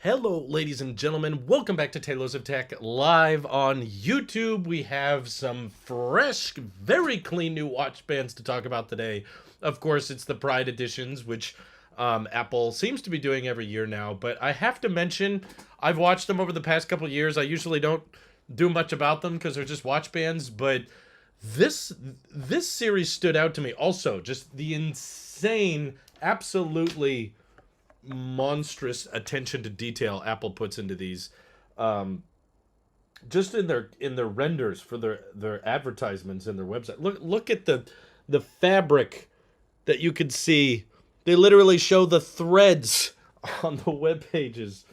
Hello, ladies and gentlemen. Welcome back to Tailosive Tech live on YouTube. We have some fresh, very clean new watch bands to talk about today. Of course, it's the Pride editions, which Apple seems to be doing every year now. But I have to mention, I've watched them over the past couple of years. I usually don't do much about them because they're just watch bands, but this series stood out to me. Also, just the insane, absolutely monstrous attention to detail Apple puts into these, just in their renders for their advertisements and their website. Look at the fabric that you could see. They literally show the threads on the web pages.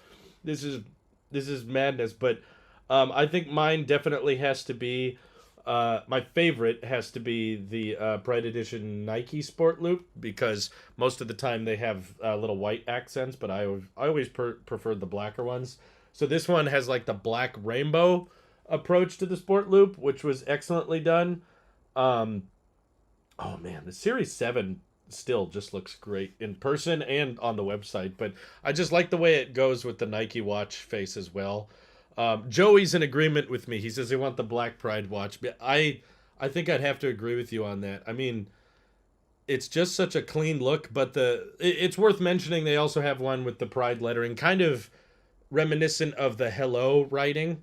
This is madness. But I think mine definitely has to be. My favorite has to be the Pride Edition Nike Sport Loop, because most of the time they have little white accents, but I always preferred the blacker ones. So this one has like the black rainbow approach to the Sport Loop, which was excellently done. Oh man, the Series 7 still just looks great in person and on the website, but I just like the way it goes with the Nike watch face as well. Joey's in agreement with me. He says he want the Black Pride watch. But I think I'd have to agree with you on that. I mean, it's just such a clean look, but it's worth mentioning they also have one with the Pride lettering, kind of reminiscent of the hello writing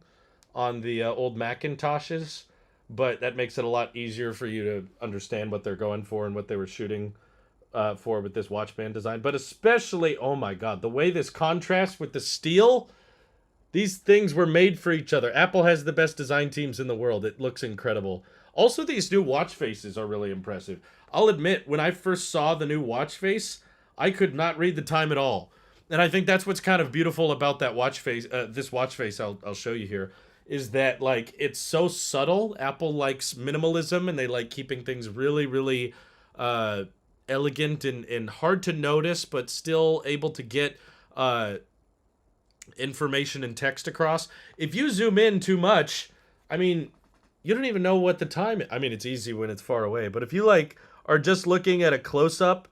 on the old Macintoshes, but that makes it a lot easier for you to understand what they're going for and what they were shooting for with this watch band design. But especially, oh my god, the way this contrasts with the steel. These things were made for each other. Apple has the best design teams in the world. It looks incredible. Also, these new watch faces are really impressive. I'll admit, when I first saw the new watch face, I could not read the time at all. And I think that's what's kind of beautiful about that watch face, this watch face I'll show you here, is that, like, it's so subtle. Apple likes minimalism, and they like keeping things really, really elegant and hard to notice, but still able to get information and text across. If you zoom in too much, I mean, you don't even know what the time is. I mean, it's easy when it's far away, but if you like are just looking at a close-up,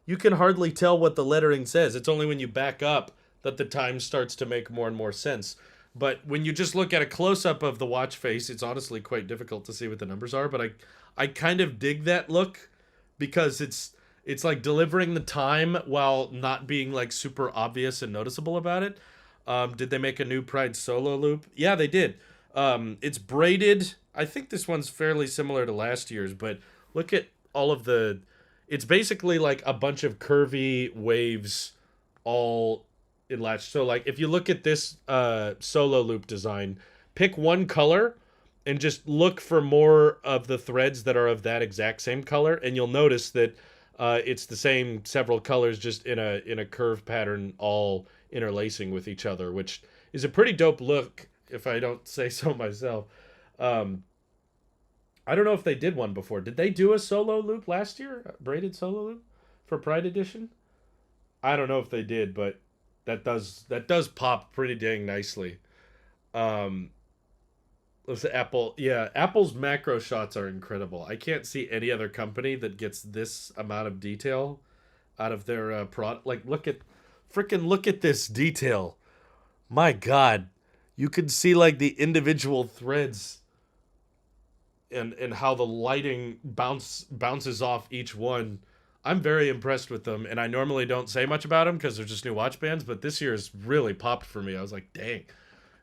you can hardly tell what the lettering says. It's only when you back up that the time starts to make more and more sense. But when you just look at a close-up of the watch face, it's honestly quite difficult to see what the numbers are, but I kind of dig that look because it's like delivering the time while not being like super obvious and noticeable about it. Did they make a new Pride Solo Loop? Yeah, they did. It's braided. I think this one's fairly similar to last year's, but look at all of the... It's basically like a bunch of curvy waves all in latch. So, like, if you look at this Solo Loop design, pick one color and just look for more of the threads that are of that exact same color, and you'll notice that it's the same several colors, just in a curve pattern, all interlacing with each other, which is a pretty dope look, if I don't say so myself. I don't know if they did one before. Did they do a solo loop last year? A braided solo loop for Pride Edition? I don't know if they did, but that does pop pretty dang nicely. Let's say Apple. Yeah, Apple's macro shots are incredible. I can't see any other company that gets this amount of detail out of their product. Like, look at this detail. My god. You can see like the individual threads and how the lighting bounces off each one. I'm very impressed with them, and I normally don't say much about them because they're just new watch bands, but this year has really popped for me. I was like, dang,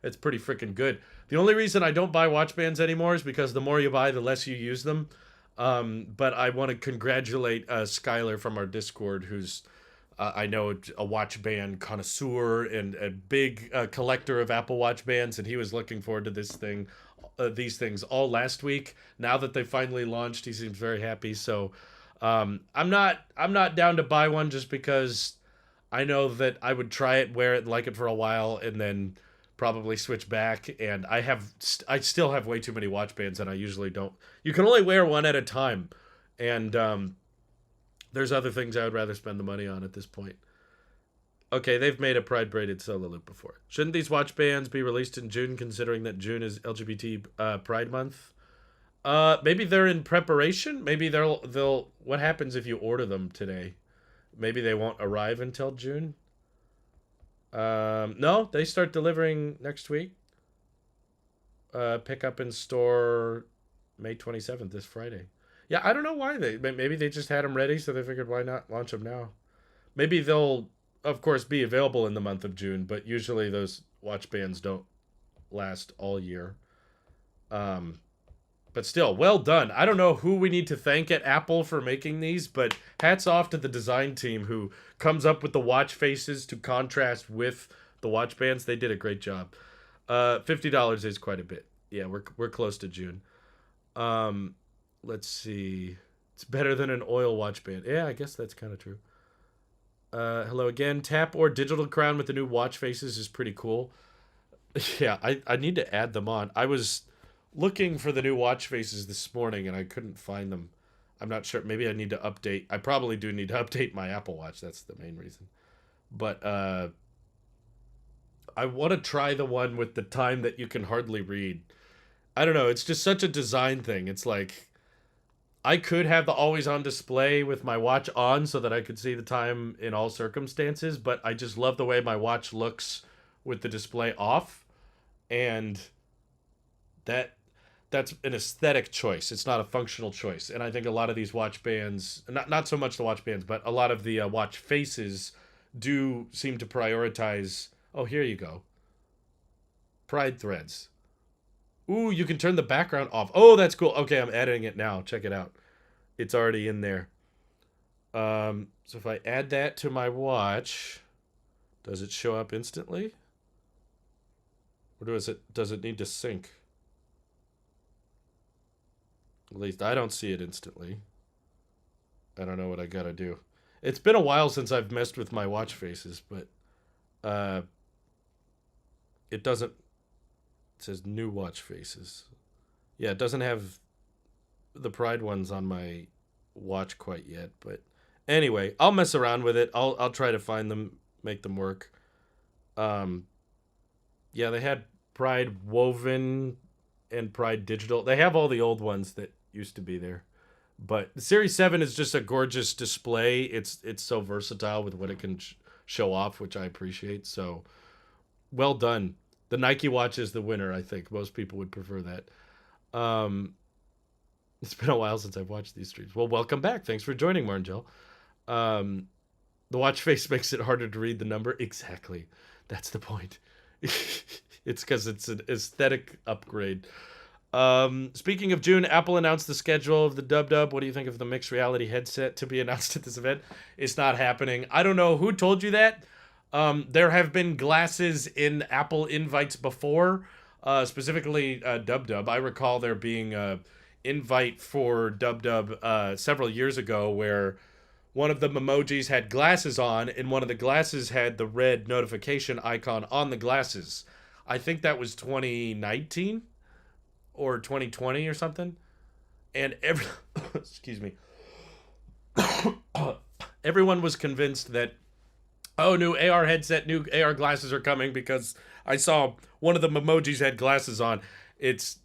it's pretty freaking good. The only reason I don't buy watch bands anymore is because the more you buy, the less you use them. But I want to congratulate Skylar from our Discord, who's I know a watch band connoisseur and a big collector of Apple Watch bands, and he was looking forward to these things all last week. Now that they finally launched, he seems very happy. So I'm not down to buy one just because I know that I would try it, wear it, and like it for a while, and then probably switch back. And I still have way too many watch bands, and I usually don't. You can only wear one at a time, and there's other things I would rather spend the money on at this point. Okay, they've made a Pride braided solo loop before. Shouldn't these watch bands be released in June, considering that June is LGBT Pride Month? Maybe they're in preparation. Maybe they'll. What happens if you order them today? Maybe they won't arrive until June. No, they start delivering next week. Pick up in store May 27th, this Friday. Yeah, I don't know why maybe they just had them ready, so they figured why not launch them now. Maybe they'll, of course, be available in the month of June, but usually those watch bands don't last all year. Um, but still, well done. I don't know who we need to thank at Apple for making these, but hats off to the design team who comes up with the watch faces to contrast with the watch bands. They did a great job. $50 is quite a bit. Yeah, we're close to June. Um, let's see. It's better than an oil watch band. Yeah, I guess that's kind of true. Hello again. Tap or digital crown with the new watch faces is pretty cool. Yeah, I need to add them on. I was looking for the new watch faces this morning and I couldn't find them. I'm not sure. Maybe I need to update. I probably do need to update my Apple Watch. That's the main reason. But I want to try the one with the time that you can hardly read. I don't know. It's just such a design thing. It's like I could have the always on display with my watch on so that I could see the time in all circumstances, but I just love the way my watch looks with the display off. And that that's an aesthetic choice. It's not a functional choice. And I think a lot of these watch bands, not so much the watch bands, but a lot of the watch faces do seem to prioritize. Oh, here you go. Pride threads. Ooh, you can turn the background off. Oh, that's cool. Okay, I'm editing it now. Check it out. It's already in there. So if I add that to my watch, does it show up instantly? Or does it need to sync? At least I don't see it instantly. I don't know what I gotta do. It's been a while since I've messed with my watch faces, but uh, it doesn't. It says new watch faces. Yeah, it doesn't have the Pride ones on my watch quite yet, but anyway, I'll mess around with it. I'll try to find them, make them work. Um, yeah, they had Pride woven and Pride digital. They have all the old ones that used to be there. But the Series 7 is just a gorgeous display. It's so versatile with what it can show off, which I appreciate. So, well done. The Nike watch is the winner, I think. Most people would prefer that. Um, it's been a while since I've watched these streams. Well, welcome back. Thanks for joining, Marngel. Um, the watch face makes it harder to read the number. Exactly. That's the point. It's because it's an aesthetic upgrade. Speaking of June, Apple announced the schedule of the Dub. What do you think of the mixed reality headset to be announced at this event? It's not happening. I don't know who told you that. There have been glasses in Apple invites before, specifically Dub. I recall there being a invite for Dub several years ago where one of the memojis had glasses on and one of the glasses had the red notification icon on the glasses. I think that was 2019 or 2020 or something. And excuse me. Everyone was convinced that, oh, new AR headset, new AR glasses are coming because I saw one of the emojis had glasses on. It's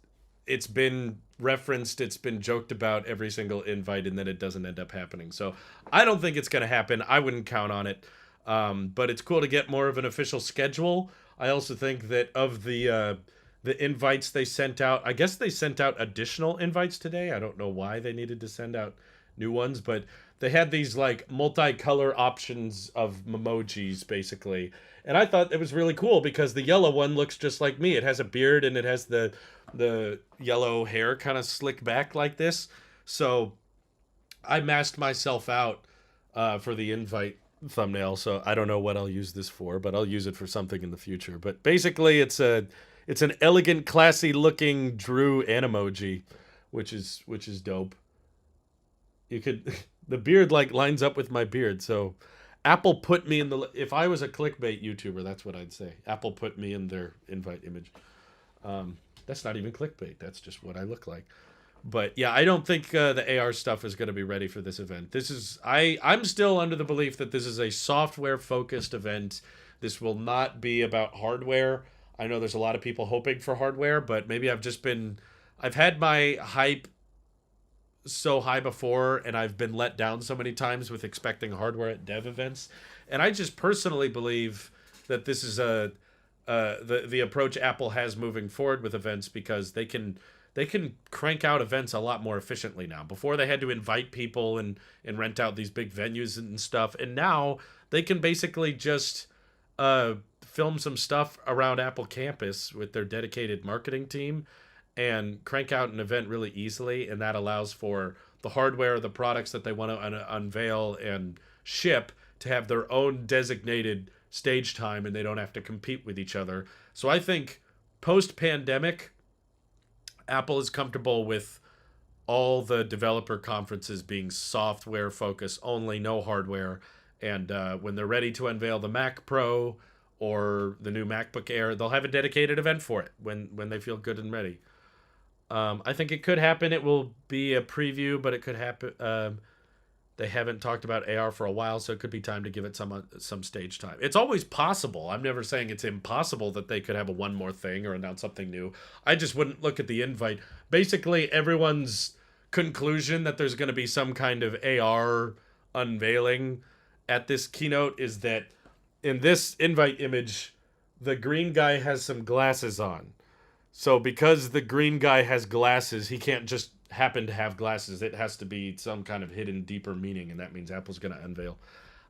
been referenced, it's been joked about every single invite, and then it doesn't end up happening. So I don't think it's going to happen. I wouldn't count on it. But it's cool to get more of an official schedule. I also think that of the invites they sent out, I guess they sent out additional invites today. I don't know why they needed to send out new ones, but they had these like multicolor options of memojis basically. And I thought it was really cool because the yellow one looks just like me. It has a beard and it has the yellow hair kind of slick back like this. So I masked myself out for the invite thumbnail. So I don't know what I'll use this for, but I'll use it for something in the future. But basically it's an elegant, classy looking Drew Animoji, which is dope. You could the beard like lines up with my beard, so Apple put me in the. If I was a clickbait YouTuber, that's what I'd say. Apple put me in their invite image. That's not even clickbait. That's just what I look like. But yeah, I don't think the AR stuff is going to be ready for this event. I'm still under the belief that this is a software focused event. This will not be about hardware. I know there's a lot of people hoping for hardware, but maybe I've had my hype so high before, and I've been let down so many times with expecting hardware at dev events. And I just personally believe that this is the approach Apple has moving forward with events, because they can crank out events a lot more efficiently now. Before they had to invite people and rent out these big venues and stuff, and now they can basically just film some stuff around Apple campus with their dedicated marketing team and crank out an event really easily, and that allows for the hardware, the products that they want to unveil and ship to have their own designated stage time, and they don't have to compete with each other. So I think post-pandemic, Apple is comfortable with all the developer conferences being software focused only, no hardware. And when they're ready to unveil the Mac Pro or the new MacBook Air, they'll have a dedicated event for it when they feel good and ready. I think it could happen. It will be a preview, but it could happen. They haven't talked about AR for a while, so it could be time to give it some stage time. It's always possible. I'm never saying it's impossible that they could have a one more thing or announce something new. I just wouldn't look at the invite. Basically, everyone's conclusion that there's going to be some kind of AR unveiling at this keynote is that in this invite image, the green guy has some glasses on. So because the green guy has glasses, he can't just happen to have glasses. It has to be some kind of hidden, deeper meaning, and that means Apple's going to unveil.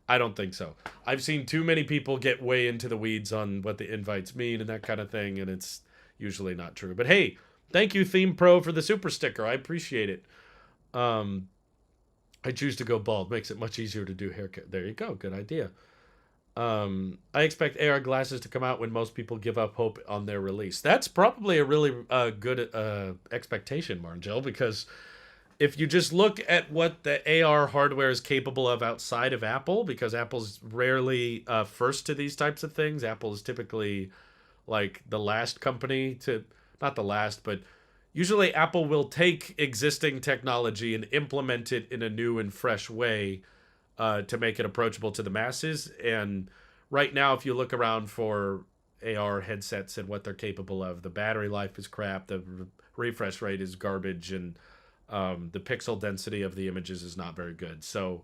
I don't think so. I've seen too many people get way into the weeds on what the invites mean and that kind of thing, and it's usually not true. But hey, thank you, Theme Pro, for the super sticker. I appreciate it. I choose to go bald. Makes it much easier to do haircut. There you go. Good idea. I expect AR glasses to come out when most people give up hope on their release. That's probably a really good expectation, Marngel, because if you just look at what the AR hardware is capable of outside of Apple, because Apple's rarely first to these types of things. Apple is typically like the last company to, not the last, but usually Apple will take existing technology and implement it in a new and fresh way to make it approachable to the masses. And right now, if you look around for AR headsets and what they're capable of, the battery life is crap, the refresh rate is garbage, and the pixel density of the images is not very good. So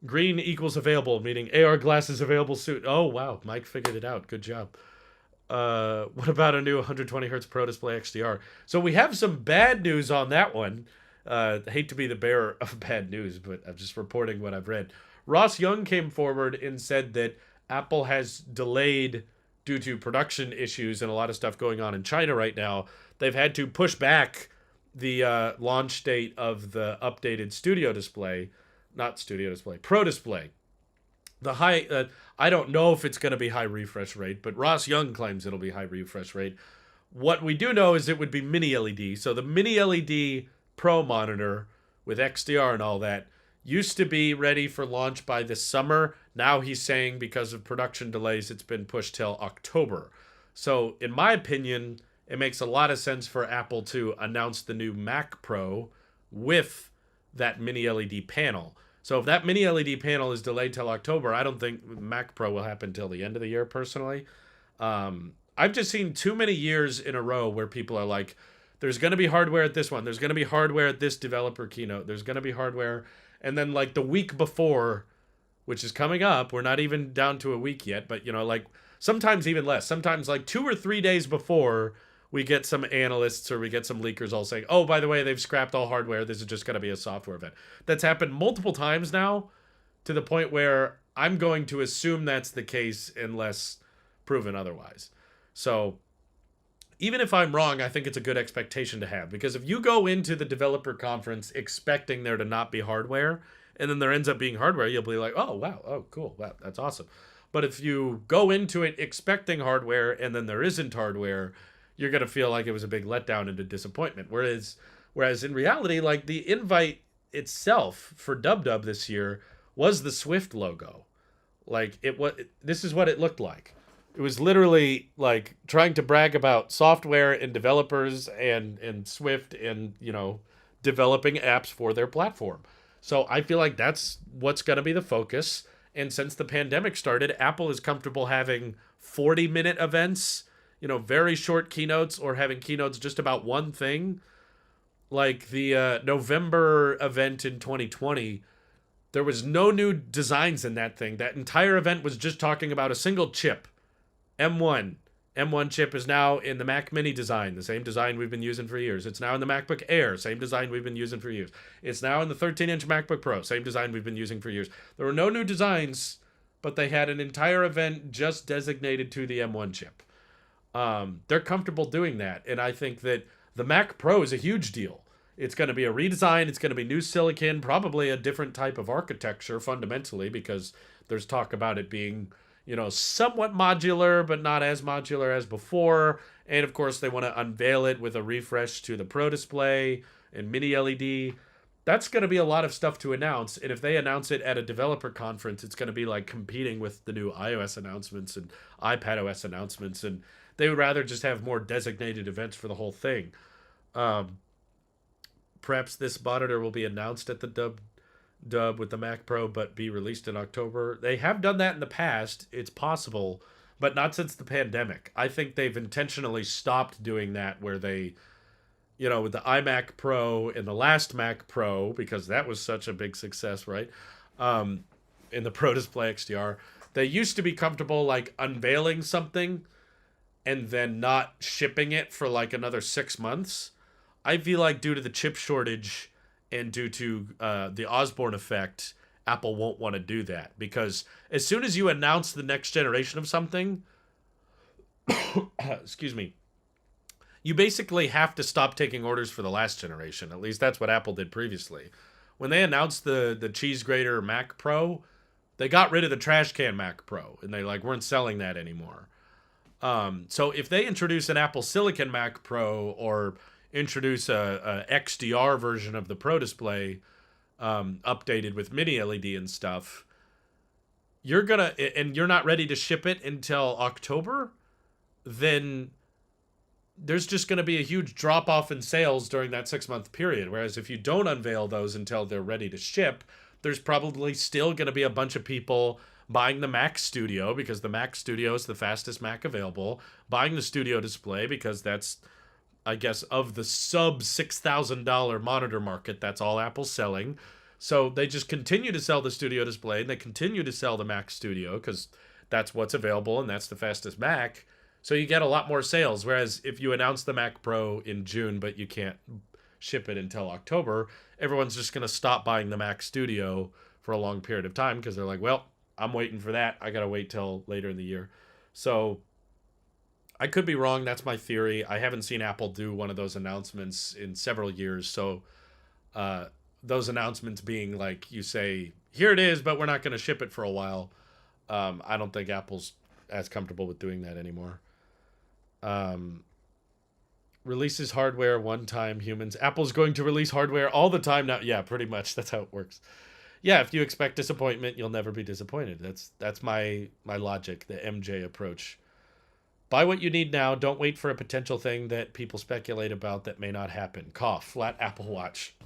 green equals available, meaning AR glasses available soon. Oh, wow. Mike figured it out. Good job. What about a new 120 hertz Pro Display XDR? So we have some bad news on that one. I hate to be the bearer of bad news, but I'm just reporting what I've read. Ross Young came forward and said that Apple has delayed, due to production issues and a lot of stuff going on in China right now, they've had to push back the launch date of the updated Pro Display. The high, I don't know if it's going to be high refresh rate, but Ross Young claims it'll be high refresh rate. What we do know is it would be mini LED. So the mini LED Pro monitor with XDR and all that used to be ready for launch by this summer. Now he's saying because of production delays, it's been pushed till October. So in my opinion, it makes a lot of sense for Apple to announce the new Mac Pro with that mini LED panel. So if that mini LED panel is delayed till October, I don't think Mac Pro will happen till the end of the year, personally. I've just seen too many years in a row where people are like, there's going to be hardware at this one. There's going to be hardware at this developer keynote. There's going to be hardware. And then like the week before, which is coming up, we're not even down to a week yet, but like sometimes even less. Sometimes like 2 or 3 days before, we get some analysts or we get some leakers all saying, oh, by the way, they've scrapped all hardware. This is just going to be a software event. That's happened multiple times now, to the point where I'm going to assume that's the case unless proven otherwise. So even if I'm wrong, I think it's a good expectation to have, because if you go into the developer conference expecting there to not be hardware, and then there ends up being hardware, you'll be like, oh, wow, oh, cool, wow, that's awesome. But if you go into it expecting hardware and then there isn't hardware, you're going to feel like it was a big letdown and a disappointment. Whereas in reality, like the invite itself for DubDub this year was the Swift logo. Like this is what it looked like. It was literally like trying to brag about software and developers and Swift and, developing apps for their platform. So I feel like that's what's going to be the focus. And since the pandemic started, Apple is comfortable having 40-minute events, very short keynotes, or having keynotes just about one thing. Like the November event in 2020, there was no new designs in that thing. That entire event was just talking about a single chip M1. M1 chip is now in the Mac Mini design, the same design we've been using for years. It's now in the MacBook Air, same design we've been using for years. It's now in the 13-inch MacBook Pro, same design we've been using for years. There were no new designs, but they had an entire event just designated to the M1 chip. They're comfortable doing that, and I think that the Mac Pro is a huge deal. It's going to be a redesign. It's going to be new silicon, probably a different type of architecture fundamentally, because there's talk about it being, somewhat modular, but not as modular as before. And of course, they want to unveil it with a refresh to the Pro Display and Mini LED. That's going to be a lot of stuff to announce. And if they announce it at a developer conference, it's going to be like competing with the new iOS announcements and iPadOS announcements. And they would rather just have more designated events for the whole thing. Perhaps this monitor will be announced at the dub with the Mac Pro, but be released in October. They have done that in the past. It's possible, but not since the pandemic. I think they've intentionally stopped doing that, where they, with the iMac Pro and the last Mac Pro, because that was such a big success, right? In the Pro Display XDR, they used to be comfortable like unveiling something and then not shipping it for like another 6 months. I feel like due to the chip shortage and due to the Osborne effect, Apple won't want to do that, because as soon as you announce the next generation of something, excuse me, you basically have to stop taking orders for the last generation. At least that's what Apple did previously. When they announced the cheese grater Mac Pro, they got rid of the trash can Mac Pro, and they weren't selling that anymore. So if they introduce an Apple Silicon Mac Pro, or introduce a XDR version of the Pro Display, updated with Mini LED and stuff, you're not ready to ship it until October, then there's just going to be a huge drop off in sales during that 6-month period. Whereas if you don't unveil those until they're ready to ship, there's probably still going to be a bunch of people buying the Mac Studio, because the Mac Studio is the fastest Mac available, buying the Studio Display because that's, I guess, of the sub $6,000 monitor market, that's all Apple's selling. So they just continue to sell the Studio Display, and they continue to sell the Mac Studio because that's what's available and that's the fastest Mac. So you get a lot more sales. Whereas if you announce the Mac Pro in June, but you can't ship it until October, everyone's just going to stop buying the Mac Studio for a long period of time, because they're like, well, I'm waiting for that. I got to wait till later in the year. So I could be wrong. That's my theory. I haven't seen Apple do one of those announcements in several years. So those announcements being like, you say, here it is, but we're not going to ship it for a while. I don't think Apple's as comfortable with doing that anymore. Releases hardware one time, humans. Apple's going to release hardware all the time now. Yeah, pretty much. That's how it works. Yeah, if you expect disappointment, you'll never be disappointed. That's my logic, the MJ approach. Buy what you need now. Don't wait for a potential thing that people speculate about that may not happen. Cough. Flat Apple Watch.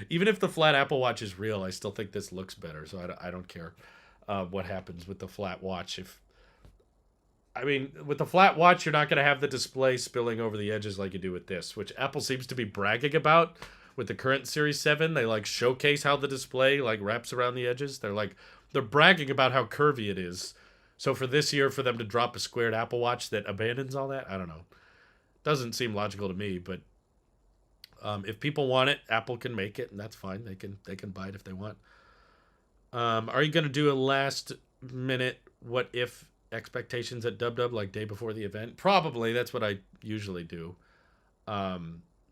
Even if the flat Apple Watch is real, I still think this looks better, so I don't care what happens with the flat watch. With the flat watch, you're not going to have the display spilling over the edges like you do with this, which Apple seems to be bragging about with the current Series 7. They showcase how the display wraps around the edges. They're bragging about how curvy it is. So for this year, for them to drop a squared Apple Watch that abandons all that, I don't know. Doesn't seem logical to me, but if people want it, Apple can make it, and that's fine. They can buy it if they want. Are you going to do a last minute what if expectations at WW day before the event? Probably. That's what I usually do.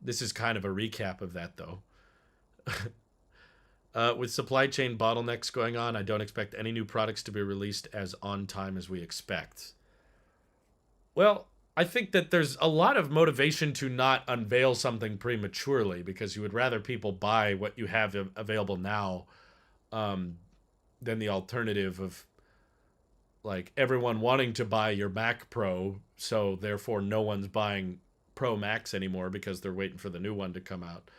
This is kind of a recap of that, though. With supply chain bottlenecks going on, I don't expect any new products to be released as on time as we expect. Well, I think that there's a lot of motivation to not unveil something prematurely, because you would rather people buy what you have available now than the alternative of everyone wanting to buy your Mac Pro, so therefore no one's buying Pro Max anymore because they're waiting for the new one to come out.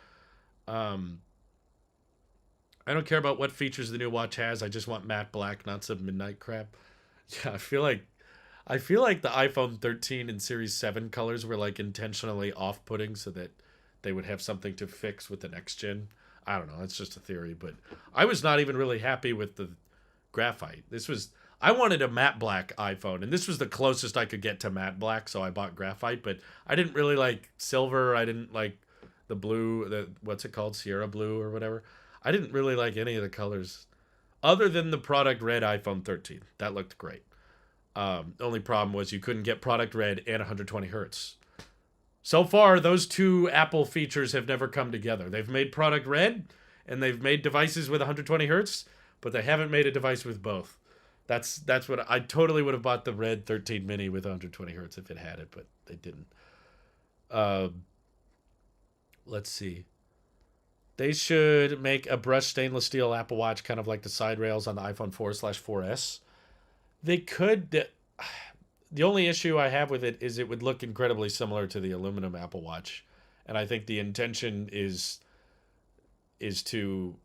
I don't care about what features the new watch has. I just want matte black, not some midnight crap. Yeah, I feel like the iPhone 13 and Series 7 colors were intentionally off-putting so that they would have something to fix with the next gen. I don't know. That's just a theory, but I was not even really happy with the graphite. I wanted a matte black iPhone, and this was the closest I could get to matte black, so I bought graphite. But I didn't really like silver. I didn't like the blue. The what's it called, Sierra blue or whatever. I didn't really like any of the colors, other than the product red iPhone 13. That looked great. Only problem was you couldn't get product red and 120 hertz. So far, those two Apple features have never come together. They've made product red, and they've made devices with 120 hertz, but they haven't made a device with both. That's what I totally would have bought the red 13 mini with 120 hertz if it had it, but they didn't. Uh, let's see. They should make a brushed stainless steel Apple Watch, kind of like the side rails on the iPhone 4/4S. They could. The only issue I have with it is it would look incredibly similar to the aluminum Apple Watch, and I think the intention is to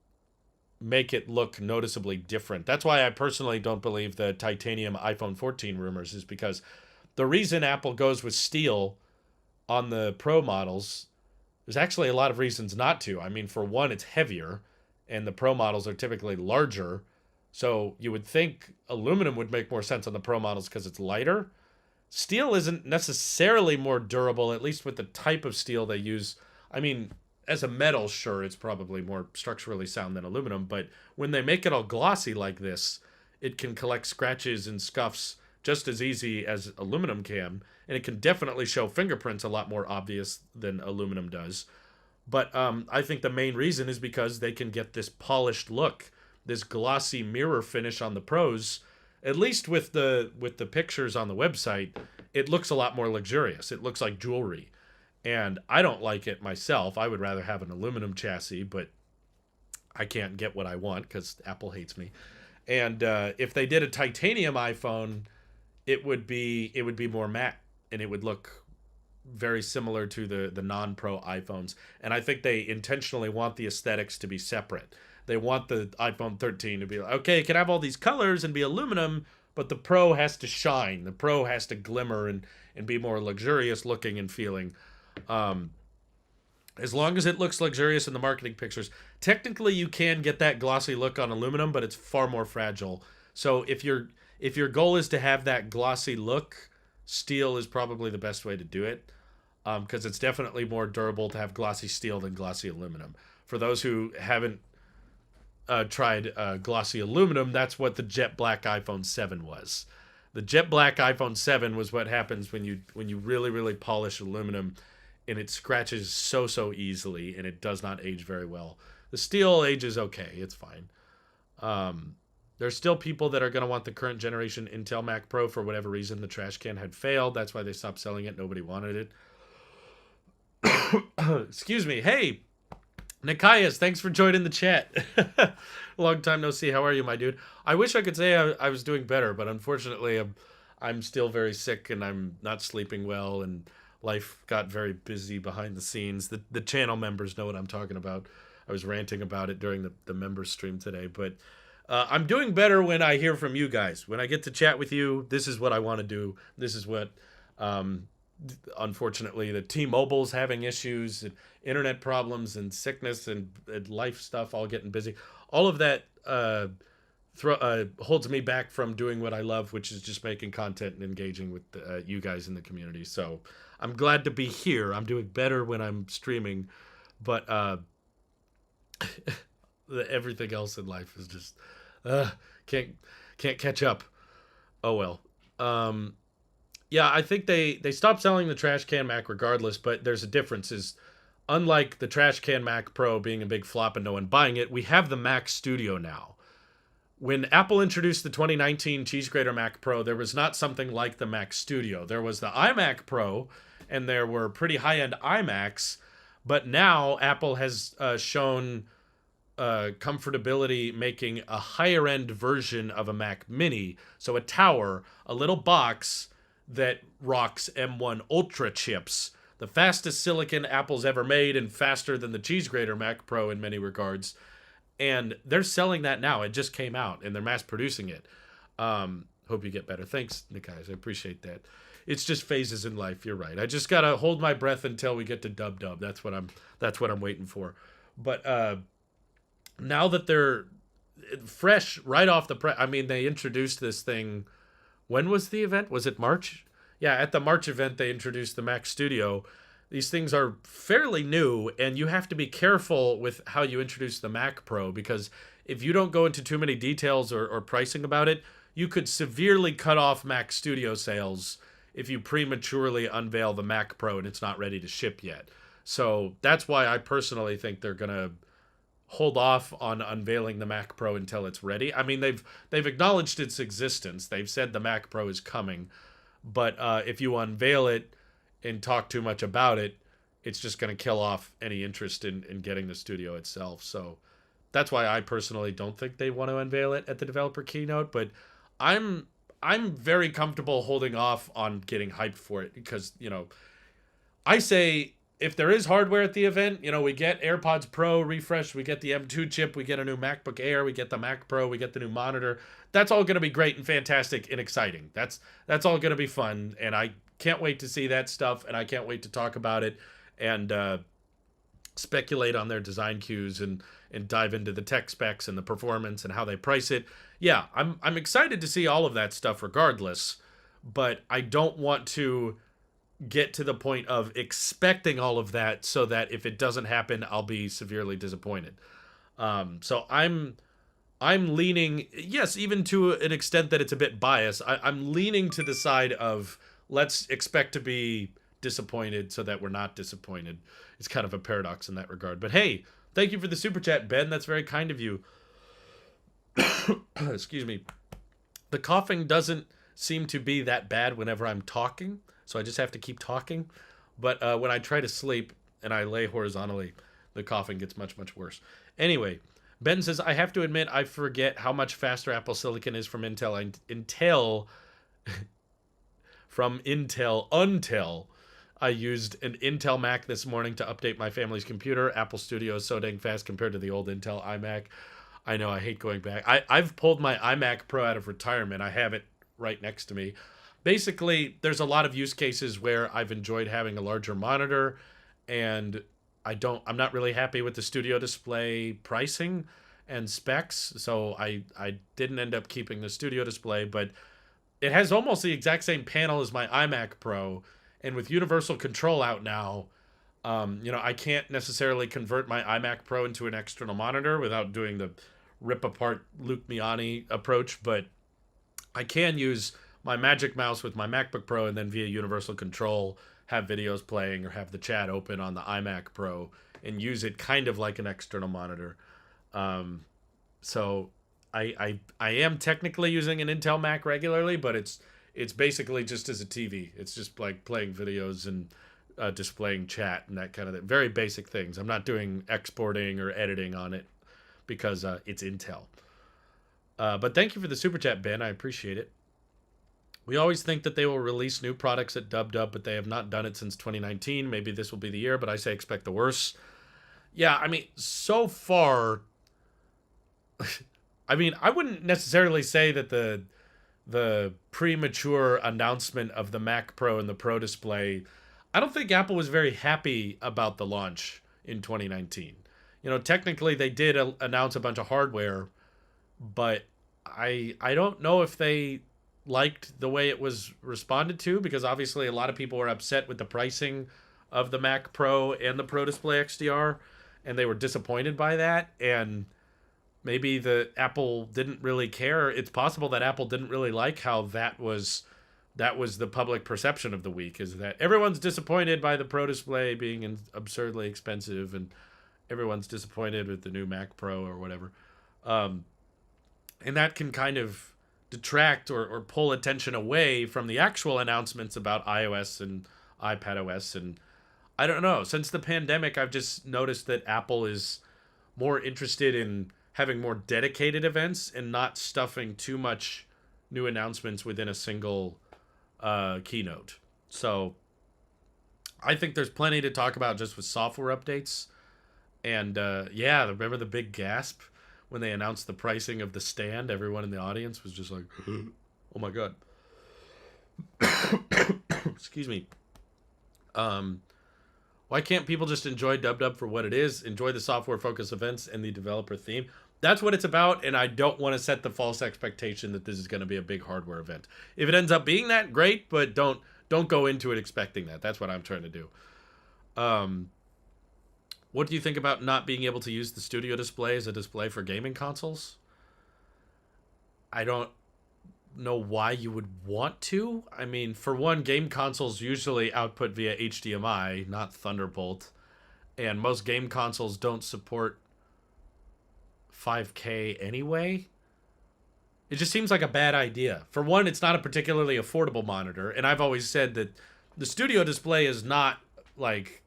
make it look noticeably different. That's why I personally don't believe the titanium iPhone 14 rumors, is because the reason Apple goes with steel on the Pro models, there's actually a lot of reasons not to. I mean, for one, it's heavier, and the Pro models are typically larger. So you would think aluminum would make more sense on the Pro models because it's lighter. Steel isn't necessarily more durable, at least with the type of steel they use. I mean, as a metal, sure, it's probably more structurally sound than aluminum, but when they make it all glossy like this, it can collect scratches and scuffs just as easy as aluminum can, and it can definitely show fingerprints a lot more obvious than aluminum does. But I think the main reason is because they can get this polished look, this glossy mirror finish on the Pros. At least with the pictures on the website, it looks a lot more luxurious. It looks like jewelry. And I don't like it myself. I would rather have an aluminum chassis, but I can't get what I want because Apple hates me. And if they did a titanium iPhone, it would be more matte, and it would look very similar to the non-Pro iPhones. And I think they intentionally want the aesthetics to be separate. They want the iPhone 13 to be like, okay, it can have all these colors and be aluminum, but the Pro has to shine. The Pro has to glimmer and be more luxurious looking and feeling. As long as it looks luxurious in the marketing pictures, technically you can get that glossy look on aluminum, but it's far more fragile. So if your goal is to have that glossy look, steel is probably the best way to do it, because it's definitely more durable to have glossy steel than glossy aluminum. For those who haven't tried glossy aluminum, that's what the jet black iPhone 7 was. The jet black iPhone 7 was what happens when you really, really polish aluminum, and it scratches so easily, and it does not age very well. The steel ages okay. It's fine. There's still people that are going to want the current generation Intel Mac Pro for whatever reason. The trash can had failed. That's why they stopped selling it. Nobody wanted it. Excuse me. Hey, Nikias, thanks for joining the chat. Long time no see. How are you, my dude? I wish I could say I was doing better, but unfortunately I'm still very sick, and I'm not sleeping well, and life got very busy behind the scenes. The channel members know what I'm talking about. I was ranting about it during the members stream today, but I'm doing better when I hear from you guys. When I get to chat with you, this is what I want to do. This is what, unfortunately, the T-Mobile's having issues, and internet problems, and sickness, and life stuff, all getting busy. All of that holds me back from doing what I love, which is just making content and engaging with you guys in the community. So I'm glad to be here. I'm doing better when I'm streaming, but everything else in life is just can't catch up. Oh well. Yeah, I think they stopped selling the trash can Mac regardless, but there's a difference. Is unlike the trash can Mac Pro being a big flop and no one buying it, we have the Mac Studio now. When Apple introduced the 2019 Cheese Grater Mac Pro, there was not something like the Mac Studio. There was the iMac Pro, and there were pretty high-end iMacs, but now Apple has shown comfortability making a higher-end version of a Mac Mini. So a tower, a little box that rocks M1 Ultra chips, the fastest silicon Apple's ever made, and faster than the Cheese Grater Mac Pro in many regards. And they're selling that now. It just came out, and they're mass producing it. Hope you get better. Thanks, Nikias. I appreciate that. It's just phases in life. You're right. I just gotta hold my breath until we get to dub. That's what I'm waiting for. But now that fresh right off the press. I mean, they introduced this thing. When was the event? Was it March? Yeah, at the March event, they introduced the Mac Studio. These things are fairly new, and you have to be careful with how you introduce the Mac Pro, because if you don't go into too many details or pricing about it, you could severely cut off Mac Studio sales if you prematurely unveil the Mac Pro and it's not ready to ship yet. So that's why I personally think they're going to hold off on unveiling the Mac Pro until it's ready. I mean, they've acknowledged its existence. They've said the Mac Pro is coming, but if you unveil it and talk too much about it, it's just going to kill off any interest in getting the studio itself. So that's why I personally don't think they want to unveil it at the developer keynote. But I'm very comfortable holding off on getting hyped for it, because I say, if there is hardware at the event, we get AirPods Pro refresh, we get the M2 chip, we get a new MacBook Air, we get the Mac Pro, we get the new monitor. That's all going to be great and fantastic and exciting. That's all going to be fun, and I can't wait to see that stuff, and I can't wait to talk about it and speculate on their design cues and dive into the tech specs and the performance and how they price it. Yeah, I'm excited to see all of that stuff regardless, but I don't want to get to the point of expecting all of that so that if it doesn't happen, I'll be severely disappointed. So I'm leaning, yes, even to an extent that it's a bit biased, I'm leaning to the side of let's expect to be disappointed so that we're not disappointed. It's kind of a paradox in that regard. But hey, thank you for the super chat, Ben. That's very kind of you. Excuse me. The coughing doesn't seem to be that bad whenever I'm talking, so I just have to keep talking. But when I try to sleep and I lay horizontally, the coughing gets much, much worse. Anyway, Ben says, I have to admit I forget how much faster Apple Silicon is from Intel. Until I used an Intel Mac this morning to update my family's computer. Apple Studio is so dang fast compared to the old Intel iMac. I know, I hate going back. I've pulled my iMac Pro out of retirement. I have it right next to me. Basically, there's a lot of use cases where I've enjoyed having a larger monitor, and I'm not really happy with the Studio Display pricing and specs, so I didn't end up keeping the Studio Display, but it has almost the exact same panel as my iMac Pro, and with Universal Control out now, I can't necessarily convert my iMac Pro into an external monitor without doing the rip apart Luke Miani approach, but I can use my Magic Mouse with my MacBook Pro and then via Universal Control have videos playing or have the chat open on the iMac Pro and use it kind of like an external monitor. So I am technically using an Intel Mac regularly, but it's basically just as a TV. It's just like playing videos and displaying chat and that kind of thing. Very basic things. I'm not doing exporting or editing on it because it's Intel. But thank you for the super chat, Ben. I appreciate it. We always think that they will release new products at WWDC, but they have not done it since 2019. Maybe this will be the year, but I say expect the worst. Yeah, I mean, so far, I mean, I wouldn't necessarily say that the premature announcement of the Mac Pro and the Pro Display, I don't think Apple was very happy about the launch in 2019. Technically they did announce a bunch of hardware, but I don't know if they liked the way it was responded to, because obviously a lot of people were upset with the pricing of the Mac Pro and the Pro Display XDR, and they were disappointed by that, and maybe the Apple didn't really care. It's possible that Apple didn't really like how that was the public perception of the week, is that everyone's disappointed by the Pro Display being absurdly expensive, and everyone's disappointed with the new Mac Pro or whatever. And that can kind of detract or pull attention away from the actual announcements about iOS and iPadOS. And I don't know, since the pandemic, I've just noticed that Apple is more interested in having more dedicated events and not stuffing too much new announcements within a single keynote. So I think there's plenty to talk about just with software updates. And remember the big gasp when they announced the pricing of the stand? Everyone in the audience was just like, oh my God. Excuse me. Why can't people just enjoy WWDC for what it is? Enjoy the software-focused events and the developer theme? That's what it's about, and I don't want to set the false expectation that this is going to be a big hardware event. If it ends up being that, great, but don't go into it expecting that. That's what I'm trying to do. Um, what do you think about not being able to use the studio display as a display for gaming consoles? I don't know why you would want to. I mean, for one, game consoles usually output via HDMI, not Thunderbolt, and most game consoles don't support 5K anyway. It just seems like a bad idea. For one, it's not a particularly affordable monitor, and I've always said that the studio display is not like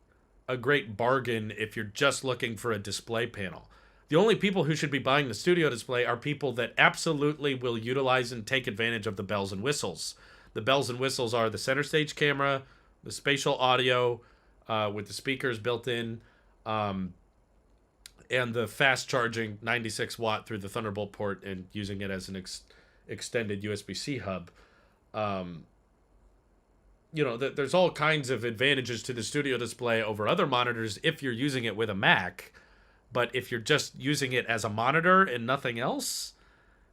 a great bargain if you're just looking for a display panel. The only people who should be buying the studio display are people that absolutely will utilize and take advantage of the bells and whistles. The bells and whistles are the center stage camera, the spatial audio with the speakers built in, and the fast charging 96 watt through the Thunderbolt port and using it as an extended USB-C hub. There's all kinds of advantages to the studio display over other monitors if you're using it with a Mac. But if you're just using it as a monitor and nothing else,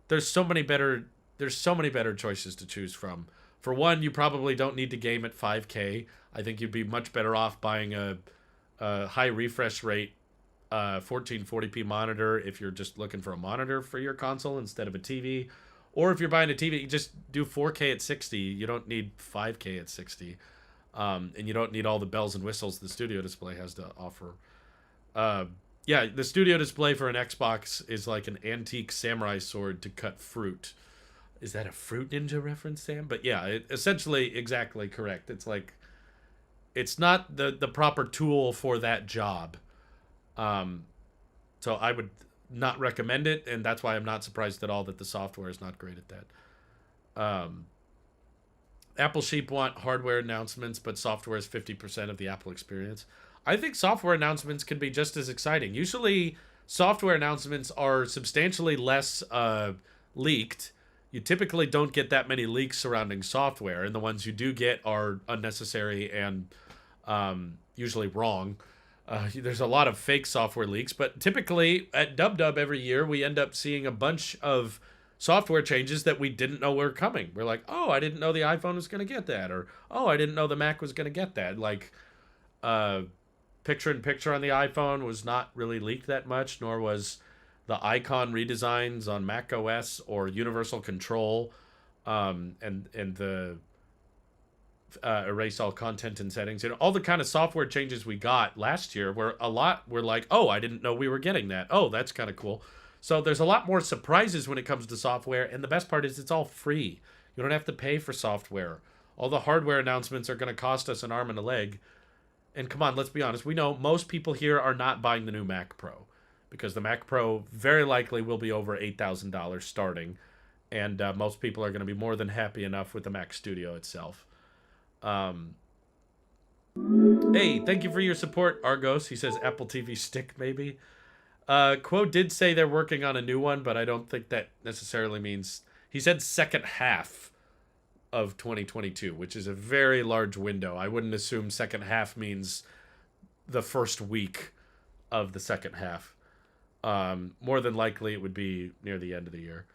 there's so many better choices to choose from. For one, you probably don't need to game at 5K. I think you'd be much better off buying a high refresh rate 1440p monitor if you're just looking for a monitor for your console instead of a TV. Or if you're buying a TV, you just do 4K at 60. You don't need 5K at 60. And you don't need all the bells and whistles the studio display has to offer. Yeah, the studio display for an Xbox is like an antique samurai sword to cut fruit. Is that a Fruit Ninja reference, Sam? But yeah, essentially exactly correct. It's like, it's not the proper tool for that job. So I would not recommend it, and that's why I'm not surprised at all that the software is not great at that. Apple sheep want hardware announcements, but software is 50% of the Apple experience. I think software announcements can be just as exciting. Usually, software announcements are substantially less leaked. You typically don't get that many leaks surrounding software, and the ones you do get are unnecessary and usually wrong. There's a lot of fake software leaks, but typically at WWDC every year, we end up seeing a bunch of software changes that we didn't know were coming. We're like, oh, I didn't know the iPhone was going to get that, or oh, I didn't know the Mac was going to get that. Like, picture-in-picture on the iPhone was not really leaked that much, nor was the icon redesigns on Mac OS or universal control and the erase all content and settings. All the kind of software changes we got last year were like, oh, I didn't know we were getting that. Oh, that's kind of cool. So there's a lot more surprises when it comes to software, and the best part is it's all free. You don't have to pay for software. All the hardware announcements are going to cost us an arm and a leg. And come on, let's be honest. We know most people here are not buying the new Mac Pro because the Mac Pro very likely will be over $8,000 starting. And most people are going to be more than happy enough with the Mac Studio itself. Hey, thank you for your support, Argos. He says Apple TV stick, maybe. Quo did say they're working on a new one, but I don't think that necessarily means... He said second half of 2022, which is a very large window. I wouldn't assume second half means the first week of the second half. More than likely it would be near the end of the year.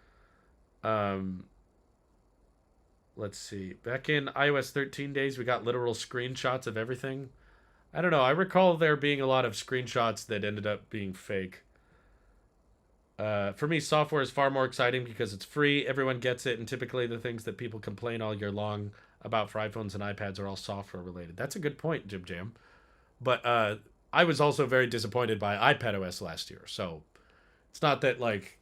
Let's see. Back in iOS 13 days, we got literal screenshots of everything. I don't know. I recall there being a lot of screenshots that ended up being fake. For me, software is far more exciting because it's free, everyone gets it, and typically the things that people complain all year long about for iPhones and iPads are all software related. That's a good point, Jim Jam. But I was also very disappointed by iPadOS last year, so it's not that, like,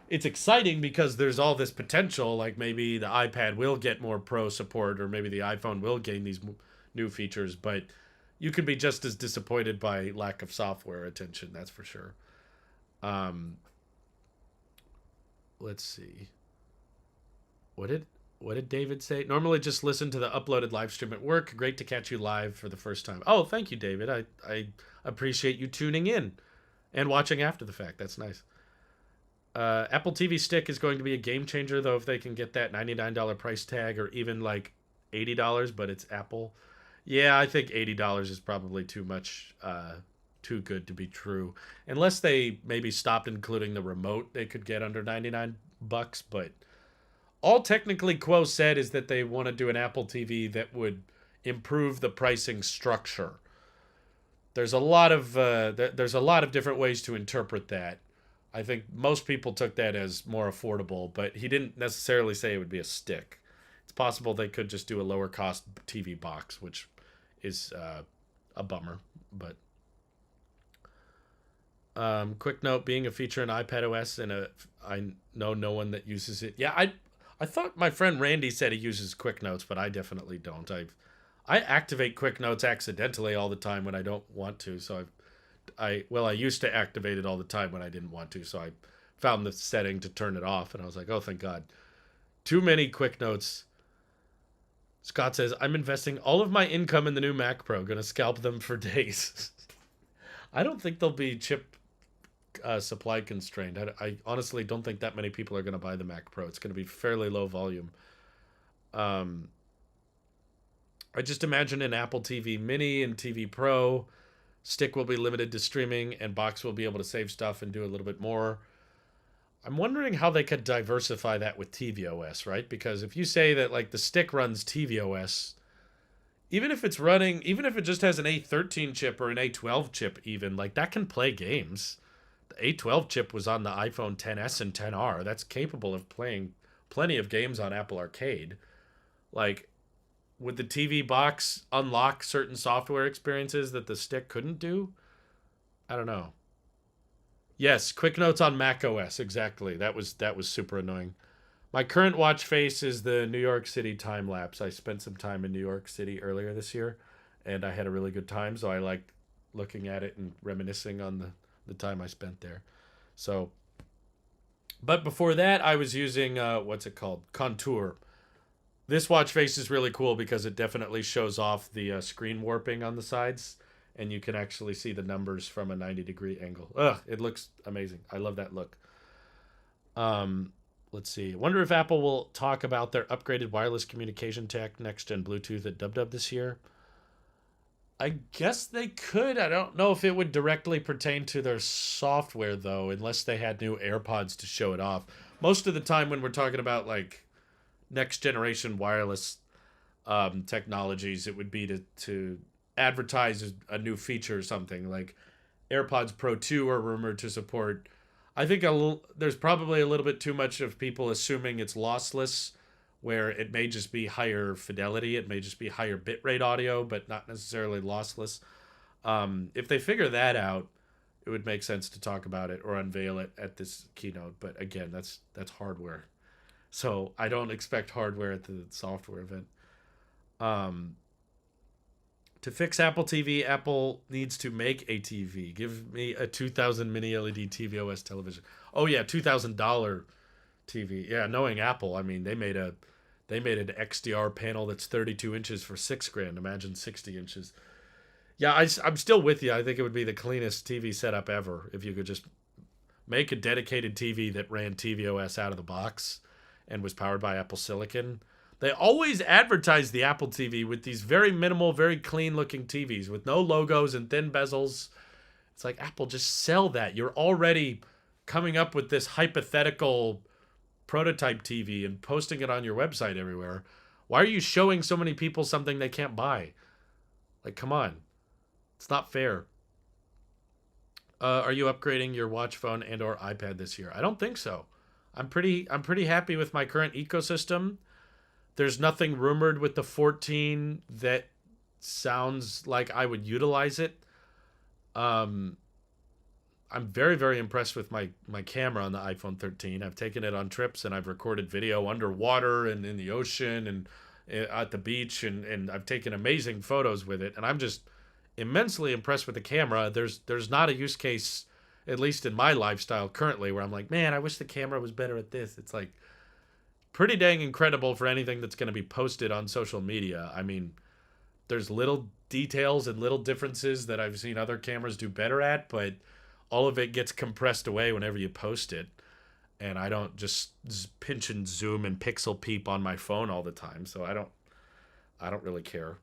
it's exciting because there's all this potential, like maybe the iPad will get more Pro support or maybe the iPhone will gain these new features, but you can be just as disappointed by lack of software attention, that's for sure. Let's see. What did David say? Normally just listen to the uploaded live stream at work. Great to catch you live for the first time. Oh, thank you, David. I appreciate you tuning in and watching after the fact. That's nice. Apple TV Stick is going to be a game changer, though, if they can get that $99 price tag or even like $80, but it's Apple. Yeah, I think $80 is probably too much too good to be true. Unless they maybe stopped including the remote they could get under $99, but all technically Quo said is that they want to do an Apple TV that would improve the pricing structure. There's a lot of different ways to interpret that. I think most people took that as more affordable, but he didn't necessarily say it would be a stick. It's possible they could just do a lower cost TV box, which is a bummer. But quick note: being a feature in iPadOS, and I know no one that uses it. Yeah, I thought my friend Randy said he uses Quick Notes, but I definitely don't. I activate Quick Notes accidentally all the time when I don't want to. So I used to activate it all the time when I didn't want to. So I found the setting to turn it off, and I was like, oh, thank God. Too many Quick Notes. Scott says, I'm investing all of my income in the new Mac Pro. Gonna scalp them for days. I don't think they'll be chip supply constrained. I honestly don't think that many people are going to buy the Mac Pro. It's going to be fairly low volume. I just imagine an Apple TV Mini and TV Pro. Stick will be limited to streaming, and box will be able to save stuff and do a little bit more. I'm wondering how they could diversify that with tvOS, right? Because if you say that like the stick runs tvOS, even if it just has an A13 chip or an A12 chip, even like that can play games. The A12 chip was on the iPhone XS and XR. That's capable of playing plenty of games on Apple Arcade. Like, would the TV box unlock certain software experiences that the stick couldn't do? I don't know. Yes, Quick Notes on Mac OS, exactly. That was super annoying. My current watch face is the New York City time lapse. I spent some time in New York City earlier this year, and I had a really good time, so I liked looking at it and reminiscing on the time I spent there. So, but before that, I was using, what's it called? Contour. This watch face is really cool because it definitely shows off the screen warping on the sides, and you can actually see the numbers from a 90-degree angle. Ugh, it looks amazing. I love that look. Let's see. I wonder if Apple will talk about their upgraded wireless communication tech, next-gen Bluetooth at WWDC this year. I guess they could. I don't know if it would directly pertain to their software, though, unless they had new AirPods to show it off. Most of the time when we're talking about, like, next-generation wireless technologies, it would be to advertise a new feature or something. Like AirPods Pro 2 are rumored to support. I think there's probably a little bit too much of people assuming it's lossless, where it may just be higher fidelity, it may just be higher bitrate audio, but not necessarily lossless. If they figure that out, it would make sense to talk about it or unveil it at this keynote. But again, that's hardware, so I don't expect hardware at the software event. To fix Apple TV, Apple needs to make a TV. Give me a 2000 mini LED tvOS television. Oh yeah, $2,000 TV. Yeah, knowing Apple, I mean, they made an XDR panel that's 32 inches for $6,000. Imagine 60 inches. Yeah, I'm still with you. I think it would be the cleanest TV setup ever if you could just make a dedicated TV that ran tvOS out of the box and was powered by Apple Silicon. They always advertise the Apple TV with these very minimal, very clean-looking TVs with no logos and thin bezels. It's like, Apple, just sell that. You're already coming up with this hypothetical prototype TV and posting it on your website everywhere. Why are you showing so many people something they can't buy? Like, come on. It's not fair. Are you upgrading your watch phone and or iPad this year? I don't think so. I'm pretty happy with my current ecosystem. There's nothing rumored with the 14 that sounds like I would utilize it. I'm very, very impressed with my camera on the iPhone 13. I've taken it on trips and I've recorded video underwater and in the ocean and at the beach, and I've taken amazing photos with it. And I'm just immensely impressed with the camera. There's not a use case, at least in my lifestyle currently, where I'm like, man, I wish the camera was better at this. It's like pretty dang incredible for anything that's going to be posted on social media. I mean, there's little details and little differences that I've seen other cameras do better at, but all of it gets compressed away whenever you post it. And I don't just pinch and zoom and pixel peep on my phone all the time, so I don't really care.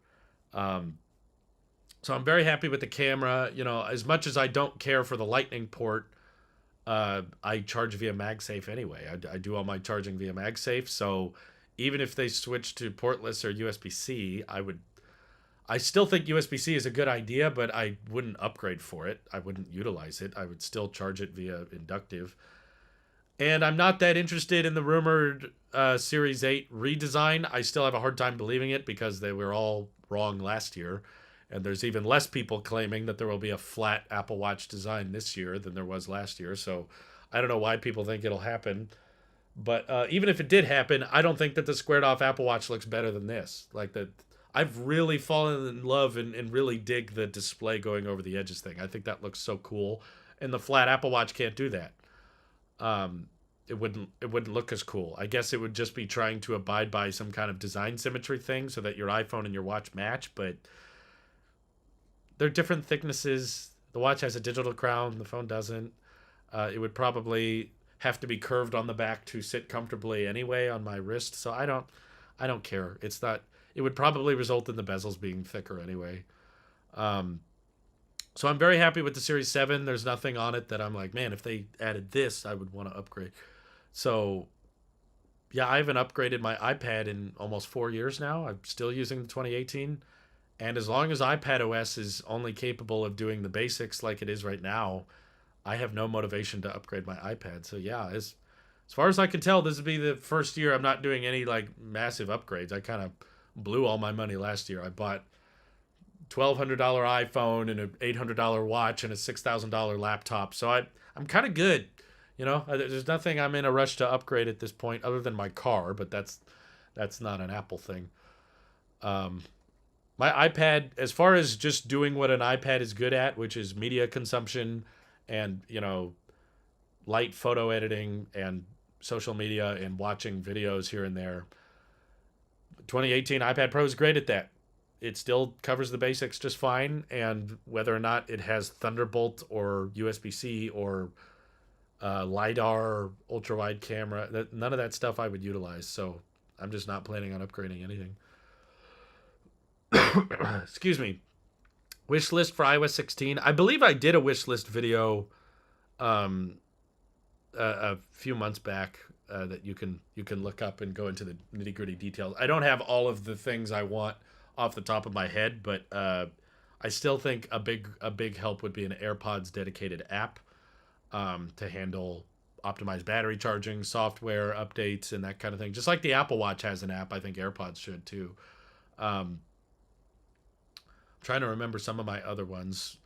So I'm very happy with the camera. You know, as much as I don't care for the Lightning port, I charge via MagSafe anyway. I do all my charging via MagSafe. So even if they switch to portless or USB-C, I still think USB-C is a good idea, but I wouldn't upgrade for it. I wouldn't utilize it. I would still charge it via inductive. And I'm not that interested in the rumored Series 8 redesign. I still have a hard time believing it because they were all wrong last year. And there's even less people claiming that there will be a flat Apple Watch design this year than there was last year. So I don't know why people think it'll happen. But even if it did happen, I don't think that the squared off Apple Watch looks better than this. Like that, I've really fallen in love and really dig the display going over the edges thing. I think that looks so cool. And the flat Apple Watch can't do that. It wouldn't look as cool. I guess it would just be trying to abide by some kind of design symmetry thing so that your iPhone and your watch match, but they're different thicknesses. The watch has a digital crown, the phone doesn't. It would probably have to be curved on the back to sit comfortably anyway on my wrist, so I don't care. It's not. It would probably result in the bezels being thicker anyway. So I'm very happy with the Series 7. There's nothing on it that I'm like, man, if they added this, I would want to upgrade. So yeah, I haven't upgraded my iPad in almost 4 years now. I'm still using the 2018. And as long as iPad OS is only capable of doing the basics like it is right now, I have no motivation to upgrade my iPad. So yeah, as far as I can tell, this would be the first year I'm not doing any like massive upgrades. I kind of blew all my money last year. I bought $1,200 iPhone and an $800 watch and a $6,000 laptop. So I'm kind of good. You know, there's nothing I'm in a rush to upgrade at this point other than my car, but that's not an Apple thing. My iPad, as far as just doing what an iPad is good at, which is media consumption and, you know, light photo editing and social media and watching videos here and there, 2018 iPad Pro is great at that. It still covers the basics just fine, and whether or not it has Thunderbolt or USB-C or LiDAR or ultra-wide camera, none of that stuff I would utilize, so I'm just not planning on upgrading anything. Excuse me. Wish list for iOS 16. I believe I did a wish list video a few months back that you can look up and go into the nitty-gritty details. I don't have all of the things I want off the top of my head, but I still think a big help would be an AirPods dedicated app to handle optimized battery charging, software updates, and that kind of thing. Just like the Apple Watch has an app, I think AirPods should too. Trying to remember some of my other ones.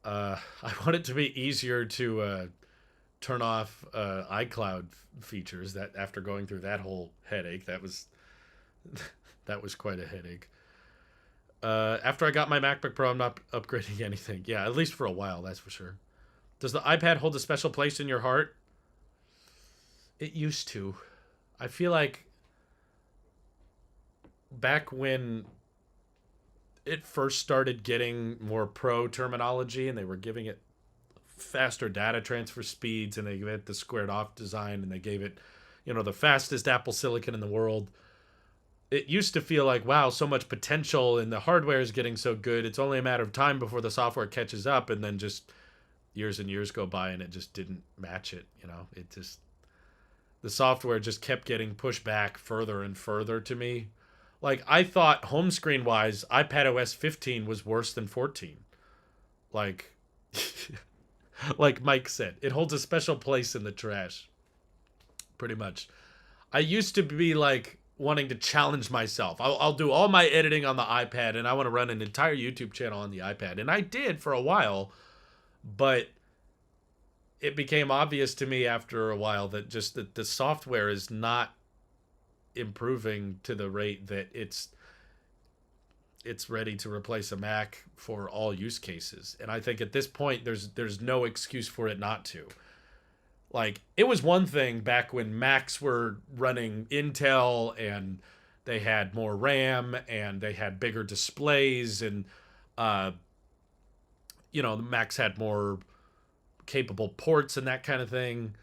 I want it to be easier to turn off iCloud features. That after going through that whole headache, that was quite a headache. After I got my MacBook Pro, I'm not upgrading anything. Yeah, at least for a while, that's for sure. Does the iPad hold a special place in your heart? It used to. I feel like back when it first started getting more pro terminology and they were giving it faster data transfer speeds and they gave it the squared off design and they gave it, you know, the fastest Apple Silicon in the world. It used to feel like, wow, so much potential and the hardware is getting so good. It's only a matter of time before the software catches up, and then just years and years go by and it just didn't match it. You know, the software just kept getting pushed back further and further to me. Like, I thought home screen wise, iPadOS 15 was worse than 14. Like, like Mike said, it holds a special place in the trash. Pretty much. I used to be like wanting to challenge myself. I'll do all my editing on the iPad and I want to run an entire YouTube channel on the iPad. And I did for a while, but it became obvious to me after a while that just that the software is not improving to the rate that it's ready to replace a Mac for all use cases. And I think at this point there's no excuse for it not to. Like, it was one thing back when Macs were running Intel and they had more RAM and they had bigger displays and you know, the Macs had more capable ports and that kind of thing.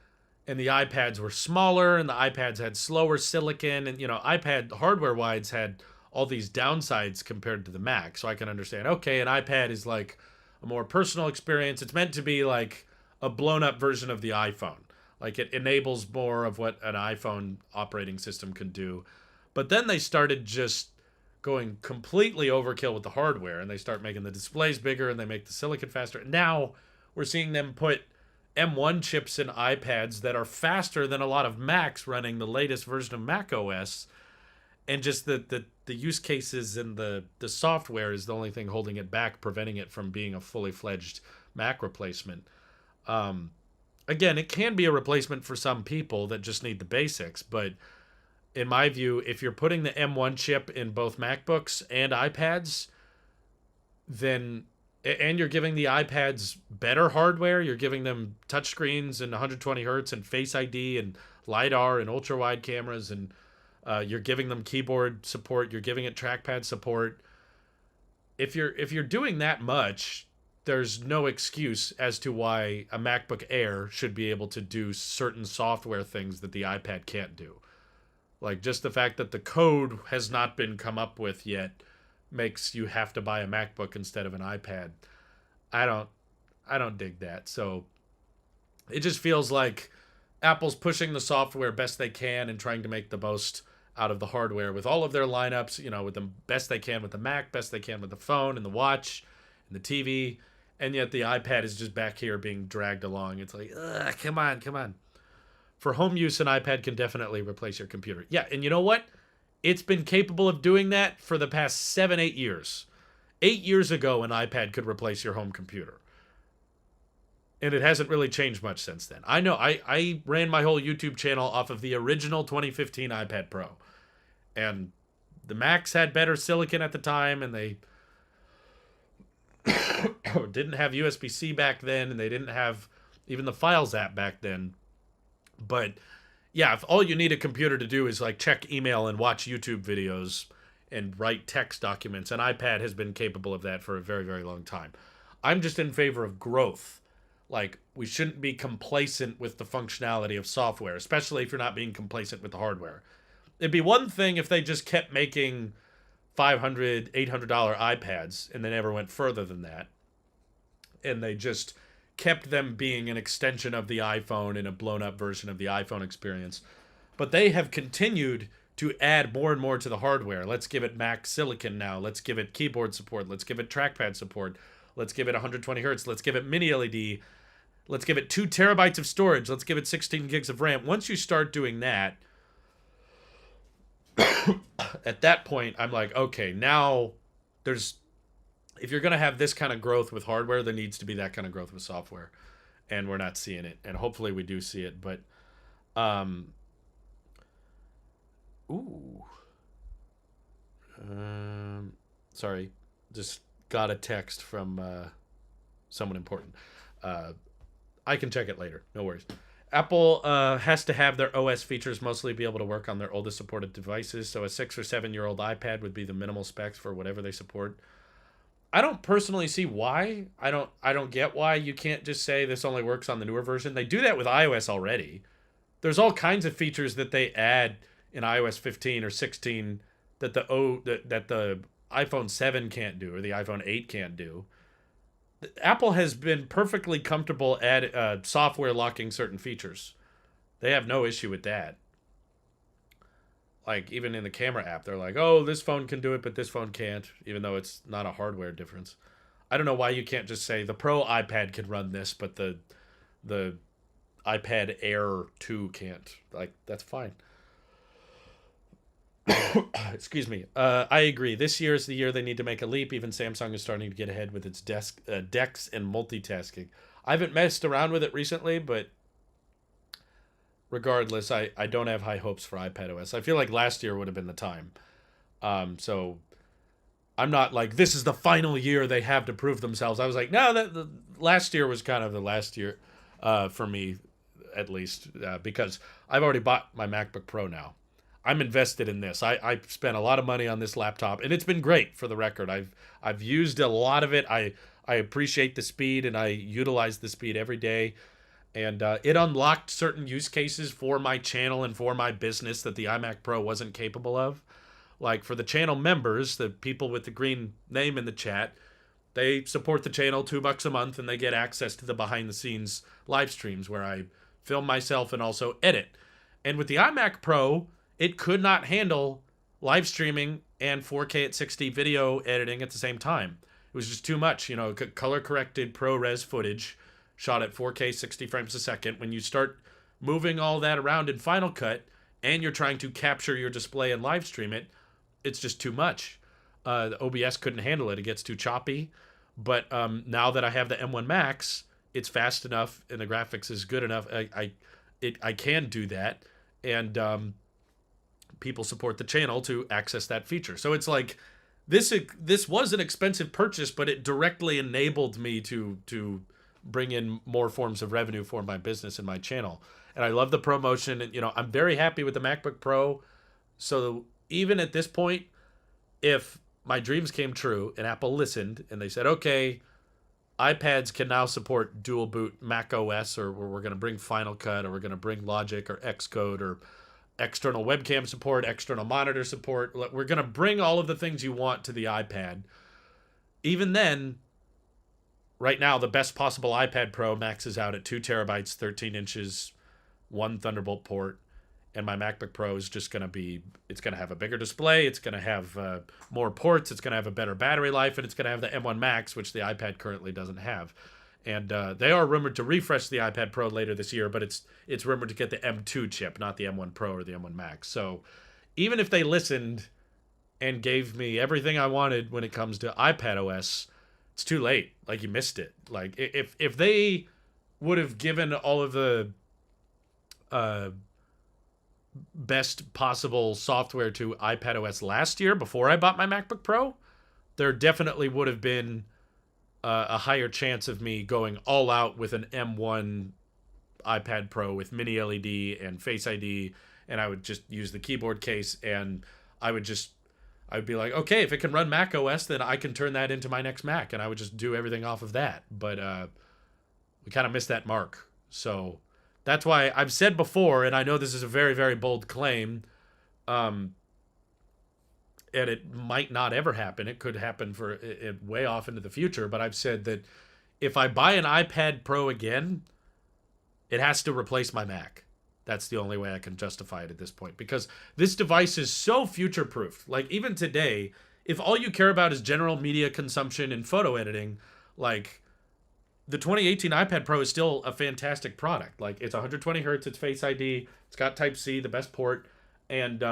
And the iPads were smaller and the iPads had slower silicon, and, you know, iPad hardware wise had all these downsides compared to the Mac. So I can understand, okay, an iPad is like a more personal experience. It's meant to be like a blown up version of the iPhone. Like it enables more of what an iPhone operating system can do. But then they started just going completely overkill with the hardware, and they start making the displays bigger and they make the silicon faster. And now we're seeing them put M1 chips in iPads that are faster than a lot of Macs running the latest version of Mac OS. And just the use cases and the software is the only thing holding it back, preventing it from being a fully fledged Mac replacement. Again, it can be a replacement for some people that just need the basics, but in my view, if you're putting the M1 chip in both MacBooks and iPads, then and you're giving the iPads better hardware, you're giving them touchscreens and 120 hertz and Face ID and LiDAR and ultra wide cameras, and you're giving them keyboard support, you're giving it trackpad support. If you're doing that much, there's no excuse as to why a MacBook Air should be able to do certain software things that the iPad can't do. Like, just the fact that the code has not been come up with yet makes you have to buy a MacBook instead of an iPad. I don't dig that. So it just feels like Apple's pushing the software best they can and trying to make the most out of the hardware with all of their lineups, with the best they can with the Mac, best they can with the phone and the watch and the TV. And yet the iPad is just back here being dragged along. It's like, come on. For home use, an iPad can definitely replace your computer. Yeah, and you know what? It's been capable of doing that for the past 7-8 years. 8 years ago, an iPad could replace your home computer. And it hasn't really changed much since then. I know, I ran my whole YouTube channel off of the original 2015 iPad Pro. And the Macs had better silicon at the time, and they didn't have USB-C back then, and they didn't have even the Files app back then. But yeah, if all you need a computer to do is like check email and watch YouTube videos and write text documents, an iPad has been capable of that for a very, very long time. I'm just in favor of growth. Like, we shouldn't be complacent with the functionality of software, especially if you're not being complacent with the hardware. It'd be one thing if they just kept making $500, $800 iPads and they never went further than that. And they just kept them being an extension of the iPhone and a blown up version of the iPhone experience. But they have continued to add more and more to the hardware. Let's give it Mac Silicon now. Let's give it keyboard support. Let's give it trackpad support. Let's give it 120 hertz. Let's give it mini LED. Let's give it 2 terabytes of storage. Let's give it 16 gigs of RAM. Once you start doing that, at that point, I'm like, okay, now if you're going to have this kind of growth with hardware, there needs to be that kind of growth with software. And we're not seeing it. And hopefully we do see it. But, sorry. Just got a text from someone important. I can check it later. No worries. Apple has to have their OS features mostly be able to work on their oldest supported devices. So a 6 or 7-year-old iPad would be the minimal specs for whatever they support. I don't personally see why. I don't get why you can't just say this only works on the newer version. They do that with iOS already. There's all kinds of features that they add in iOS 15 or 16 that the iPhone 7 can't do or the iPhone 8 can't do. Apple has been perfectly comfortable at software locking certain features. They have no issue with that. Like, even in the camera app, they're like, oh, this phone can do it, but this phone can't, even though it's not a hardware difference. I don't know why you can't just say the Pro iPad can run this, but the iPad Air 2 can't. Like, that's fine. Excuse me. I agree. This year is the year they need to make a leap. Even Samsung is starting to get ahead with its DeX and multitasking. I haven't messed around with it recently, but regardless, I don't have high hopes for iPadOS. I feel like last year would have been the time. So I'm not like, this is the final year they have to prove themselves. I was like, no, the last year was kind of the last year for me, at least, because I've already bought my MacBook Pro now. I'm invested in this. I spent a lot of money on this laptop, and it's been great, for the record. I've used a lot of it. I appreciate the speed, and I utilize the speed every day. And it unlocked certain use cases for my channel and for my business that the iMac Pro wasn't capable of. Like for the channel members, the people with the green name in the chat, they support the channel $2 a month and they get access to the behind the scenes live streams where I film myself and also edit. And with the iMac Pro, it could not handle live streaming and 4K at 60 video editing at the same time. It was just too much, you know, color corrected ProRes footage shot at 4K 60 frames a second. When you start moving all that around in Final Cut and you're trying to capture your display and live stream it, it's just too much. The OBS couldn't handle it. It gets too choppy. But now that I have the M1 Max, it's fast enough and the graphics is good enough. I can do that. And people support the channel to access that feature. So it's like this was an expensive purchase, but it directly enabled me to bring in more forms of revenue for my business and my channel. And I love the promotion. And, you know, I'm very happy with the MacBook Pro. So even at this point, if my dreams came true and Apple listened and they said, okay, iPads can now support dual boot Mac OS, or we're going to bring Final Cut, or we're going to bring Logic or Xcode, or external webcam support, external monitor support. We're going to bring all of the things you want to the iPad. Even then, right now, the best possible iPad Pro maxes out at 2 terabytes, 13 inches, 1 Thunderbolt port. And my MacBook Pro is just going to be, it's going to have a bigger display, it's going to have more ports, it's going to have a better battery life, and it's going to have the M1 Max, which the iPad currently doesn't have. And they are rumored to refresh the iPad Pro later this year, but it's rumored to get the M2 chip, not the M1 Pro or the M1 Max. So even if they listened and gave me everything I wanted when it comes to iPad OS, it's too late. Like, you missed it. Like, if they would have given all of the best possible software to iPadOS last year before I bought my MacBook Pro, there definitely would have been a higher chance of me going all out with an M1 iPad Pro with mini LED and Face ID, and I would just use the keyboard case, and I would be like, okay, if it can run Mac OS, then I can turn that into my next Mac, and I would just do everything off of that. But we kind of missed that mark. So that's why I've said before, and I know this is a very, very bold claim, and it might not ever happen. It could happen for it way off into the future, but I've said that if I buy an iPad Pro again, it has to replace my Mac. That's the only way I can justify it at this point, because this device is so future-proofed. Like, even today, if all you care about is general media consumption and photo editing, like, the 2018 iPad Pro is still a fantastic product. Like, it's 120 hertz, it's Face ID, it's got Type-C, the best port, and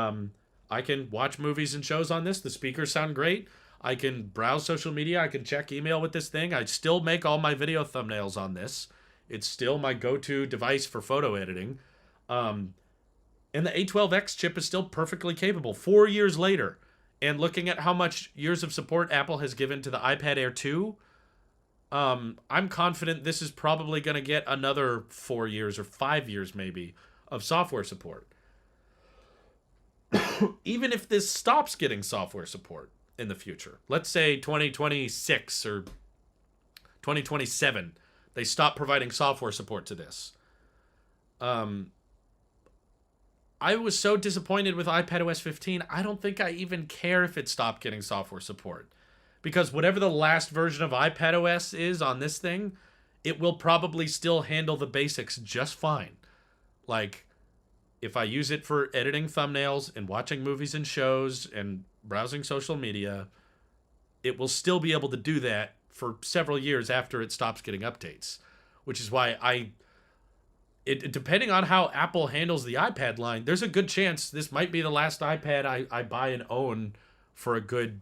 I can watch movies and shows on this. The speakers sound great. I can browse social media. I can check email with this thing. I still make all my video thumbnails on this. It's still my go-to device for photo editing. And the A12X chip is still perfectly capable 4 years later. And looking at how much years of support Apple has given to the iPad Air 2, I'm confident this is probably going to get another 4 years or 5 years maybe of software support. Even if this stops getting software support in the future, let's say 2026 or 2027, they stop providing software support to this. I was so disappointed with iPadOS 15, I don't think I even care if it stopped getting software support. Because whatever the last version of iPadOS is on this thing, it will probably still handle the basics just fine. Like, if I use it for editing thumbnails and watching movies and shows and browsing social media, it will still be able to do that for several years after it stops getting updates. Which is why depending on how Apple handles the iPad line, there's a good chance this might be the last iPad I buy and own for a good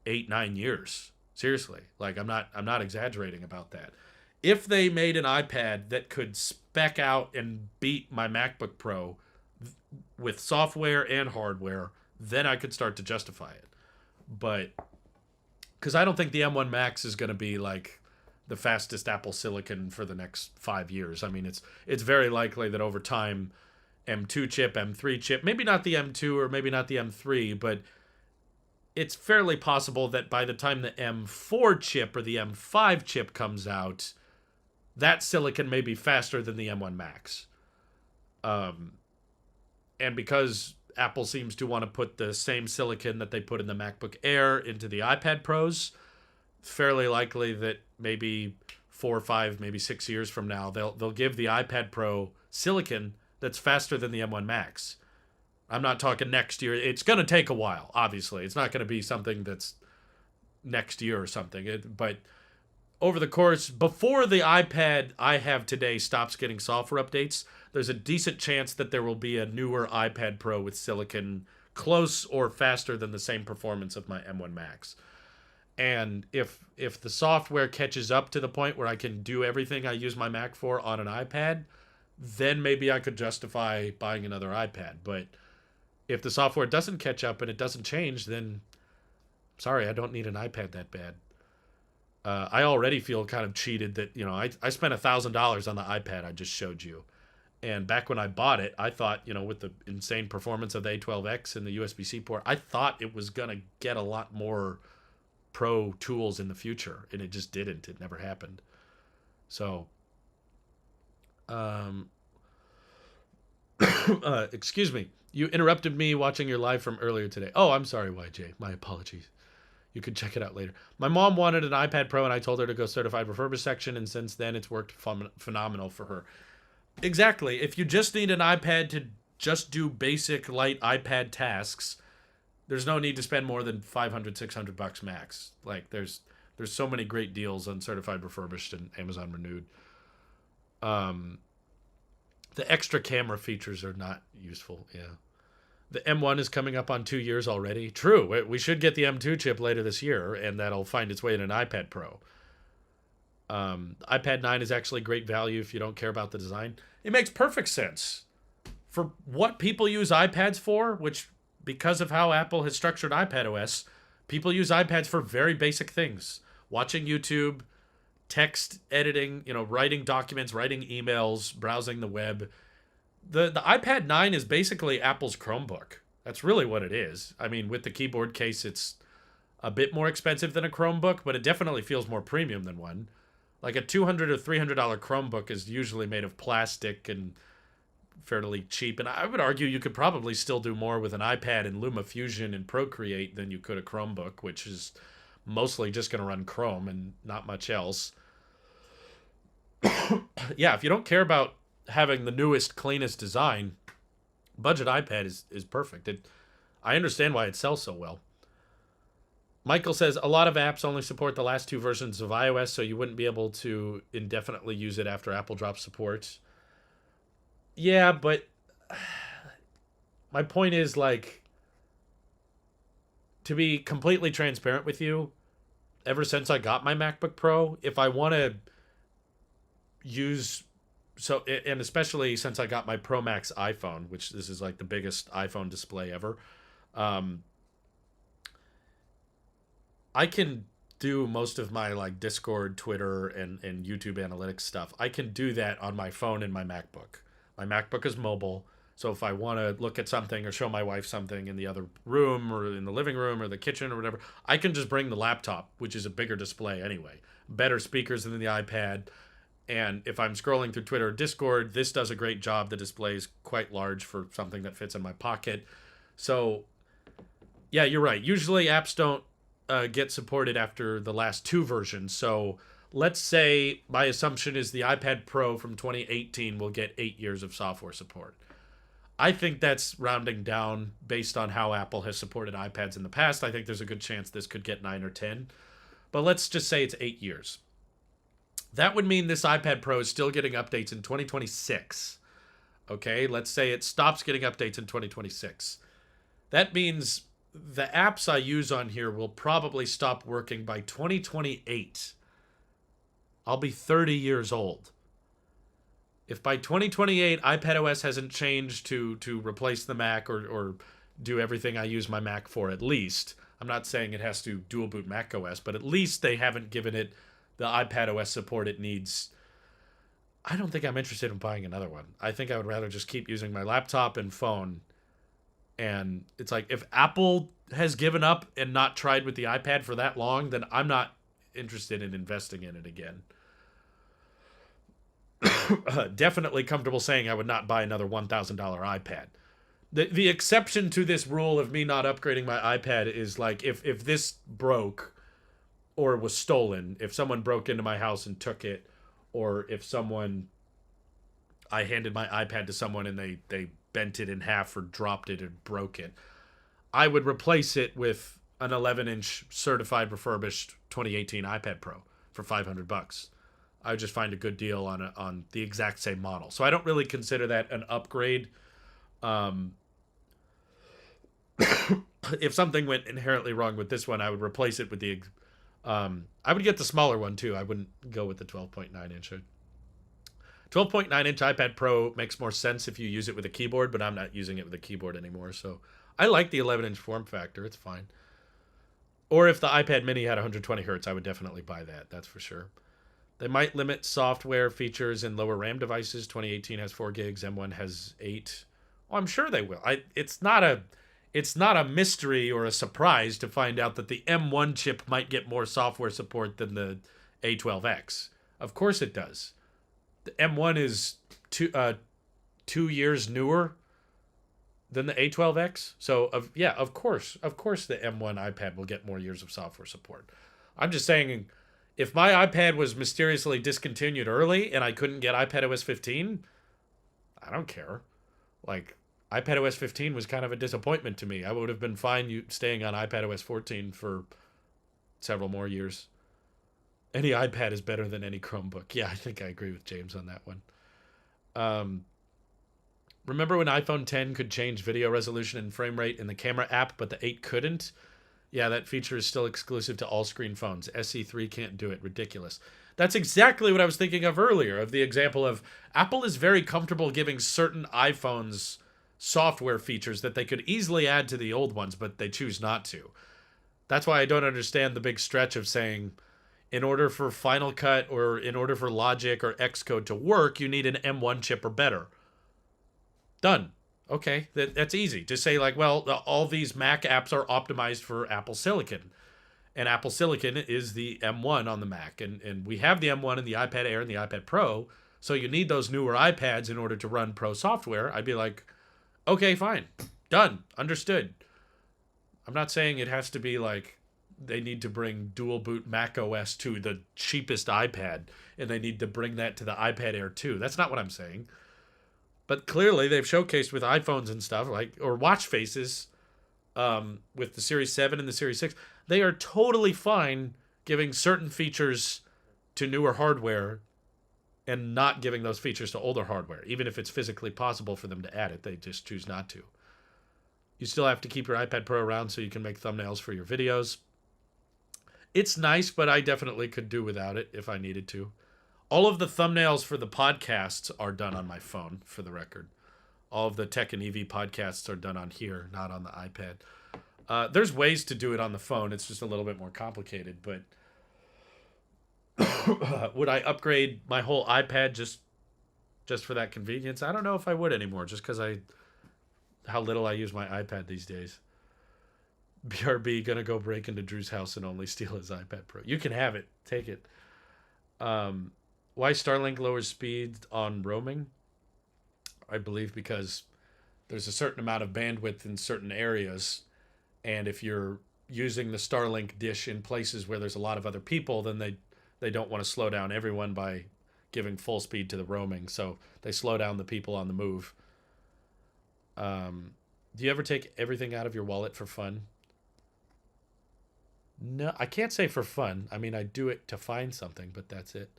8-9 years. Seriously. Like, I'm not exaggerating about that. If they made an iPad that could spec out and beat my MacBook Pro with software and hardware, then I could start to justify it. But because I don't think the M1 Max is going to be like the fastest Apple Silicon for the next 5 years. I mean, it's very likely that over time, M2 chip, M3 chip, maybe not the M2 or maybe not the M3, but it's fairly possible that by the time the M4 chip or the M5 chip comes out, that silicon may be faster than the M1 Max. And because Apple seems to want to put the same silicon that they put in the MacBook Air into the iPad Pros. Fairly likely that maybe 4 or 5, maybe 6 years from now, they'll give the iPad Pro silicon that's faster than the M1 Max. I'm not talking next year. It's going to take a while, obviously. It's not going to be something that's next year or something. But over the course, before the iPad I have today stops getting software updates, there's a decent chance that there will be a newer iPad Pro with silicon close or faster than the same performance of my M1 Max. And if the software catches up to the point where I can do everything I use my Mac for on an iPad, then maybe I could justify buying another iPad. But if the software doesn't catch up and it doesn't change, then sorry, I don't need an iPad that bad. I already feel kind of cheated that, I spent $1,000 on the iPad I just showed you. And back when I bought it, I thought, with the insane performance of the A12X and the USB-C port, I thought it was going to get a lot more pro tools in the future, and it just didn't. It never happened. So, excuse me. You interrupted me watching your live from earlier today. Oh, I'm sorry, YJ. My apologies. You can check it out later. My mom wanted an iPad Pro, and I told her to go certified refurbished section, and since then it's worked phenomenal for her. Exactly. If you just need an iPad to just do basic light iPad tasks, there's no need to spend more than $500-$600 max. Like there's so many great deals on certified refurbished and Amazon Renewed. The extra camera features are not useful. Yeah. The M1 is coming up on 2 years already. True. We should get the M2 chip later this year, and that'll find its way in an iPad Pro. iPad 9 is actually great value if you don't care about the design. It makes perfect sense for what people use iPads for, which, because of how Apple has structured iPadOS, people use iPads for very basic things. Watching YouTube, text editing, writing documents, writing emails, browsing the web. The iPad 9 is basically Apple's Chromebook. That's really what it is. I mean, with the keyboard case, it's a bit more expensive than a Chromebook, but it definitely feels more premium than one. Like a $200 or $300 Chromebook is usually made of plastic and fairly cheap. And I would argue you could probably still do more with an iPad and LumaFusion and Procreate than you could a Chromebook, which is mostly just going to run Chrome and not much else. Yeah, if you don't care about having the newest, cleanest design, budget iPad is perfect. I understand why it sells so well. Michael says a lot of apps only support the last 2 versions of iOS, so you wouldn't be able to indefinitely use it after Apple drops support. Yeah, but my point is, like, to be completely transparent with you, ever since I got my MacBook Pro, if I want to use, and especially since I got my Pro Max iPhone, which this is like the biggest iPhone display ever, I can do most of my like Discord, Twitter, and YouTube analytics stuff. I can do that on my phone and my MacBook. My MacBook is mobile, so if I want to look at something or show my wife something in the other room or in the living room or the kitchen or whatever, I can just bring the laptop, which is a bigger display anyway. Better speakers than the iPad. And if I'm scrolling through Twitter or Discord, this does a great job. The display is quite large for something that fits in my pocket. So, yeah, you're right. Usually apps don't get supported after the last 2 versions. So let's say my assumption is the iPad Pro from 2018 will get 8 years of software support. I think that's rounding down based on how Apple has supported iPads in the past. I think there's a good chance this could get 9 or 10. But let's just say it's 8 years. That would mean this iPad Pro is still getting updates in 2026. Okay, let's say it stops getting updates in 2026. That means the apps I use on here will probably stop working by 2028. I'll be 30 years old. If by 2028 iPadOS hasn't changed to replace the Mac or do everything I use my Mac for, at least, I'm not saying it has to dual boot macOS, but at least they haven't given it the iPadOS support it needs, I don't think I'm interested in buying another one. I think I would rather just keep using my laptop and phone. And it's like, if Apple has given up and not tried with the iPad for that long, then I'm not interested in investing in it again. Definitely comfortable saying I would not buy another $1,000 iPad. The exception to this rule of me not upgrading my iPad is like if this broke or was stolen, if someone broke into my house and took it, or if someone I handed my iPad to someone and they bent it in half or dropped it and broke it, I would replace it with an 11-inch certified refurbished 2018 iPad Pro for $500. I would just find a good deal on the exact same model. So I don't really consider that an upgrade. Um, if something went inherently wrong with this one, I would replace it with the. I would get the smaller one too. I wouldn't go with the 12.9 inch. 12.9 inch iPad Pro makes more sense if you use it with a keyboard, but I'm not using it with a keyboard anymore. So I like the 11-inch form factor. It's fine. Or if the iPad mini had 120 hertz, I would definitely buy that. That's for sure. They might limit software features in lower RAM devices. 2018 has 4 gigs. M1 has 8. Well, I'm sure they will. It's not a mystery or a surprise to find out that the M1 chip might get more software support than the A12X. Of course it does. The M1 is 2 years newer than the A12X. So, of course the M1 iPad will get more years of software support. I'm just saying, if my iPad was mysteriously discontinued early and I couldn't get iPadOS 15, I don't care. Like, iPadOS 15 was kind of a disappointment to me. I would have been fine staying on iPadOS 14 for several more years. Any iPad is better than any Chromebook. Yeah, I think I agree with James on that one. Remember when iPhone 10 could change video resolution and frame rate in the camera app, but the 8 couldn't? Yeah, that feature is still exclusive to all-screen phones. SE3 can't do it. Ridiculous. That's exactly what I was thinking of earlier, of the example of Apple is very comfortable giving certain iPhones software features that they could easily add to the old ones, but they choose not to. That's why I don't understand the big stretch of saying, in order for Final Cut or in order for Logic or Xcode to work, you need an M1 chip or better. Done. Okay, that's easy. Just say like, well, all these Mac apps are optimized for Apple Silicon. And Apple Silicon is the M1 on the Mac. And we have the M1 in the iPad Air and the iPad Pro. So you need those newer iPads in order to run Pro software. I'd be like, okay, fine. Done. Understood. I'm not saying it has to be like they need to bring dual boot Mac OS to the cheapest iPad. And they need to bring that to the iPad Air too. That's not what I'm saying. But clearly they've showcased with iPhones and stuff, like, or watch faces with the Series 7 and the Series 6. They are totally fine giving certain features to newer hardware and not giving those features to older hardware. Even if it's physically possible for them to add it, they just choose not to. You still have to keep your iPad Pro around so you can make thumbnails for your videos. It's nice, but I definitely could do without it if I needed to. All of the thumbnails for the podcasts are done on my phone, for the record. All of the Tech and EV podcasts are done on here, not on the iPad. There's ways to do it on the phone. It's just a little bit more complicated. But would I upgrade my whole iPad just for that convenience? I don't know if I would anymore, just because how little I use my iPad these days. BRB gonna go break into Drew's house and only steal his iPad Pro. You can have it. Take it. Why Starlink lowers speed on roaming? I believe because there's a certain amount of bandwidth in certain areas, and if you're using the Starlink dish in places where there's a lot of other people, then they don't want to slow down everyone by giving full speed to the roaming, so they slow down the people on the move. Do you ever take everything out of your wallet for fun? No, I can't say for fun. I mean, I do it to find something, but that's it.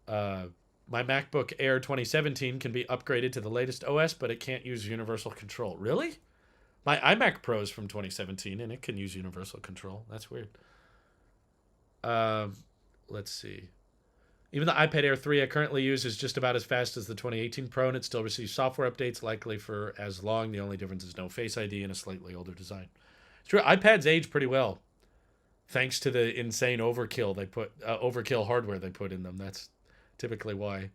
My MacBook Air 2017 can be upgraded to the latest OS, but it can't use Universal Control. Really? My iMac Pro is from 2017, and it can use Universal Control. That's weird. Let's see. Even the iPad Air 3 I currently use is just about as fast as the 2018 Pro, and it still receives software updates, likely for as long. The only difference is no Face ID and a slightly older design. It's true, iPads age pretty well, thanks to the insane overkill hardware they put in them. That's typically why.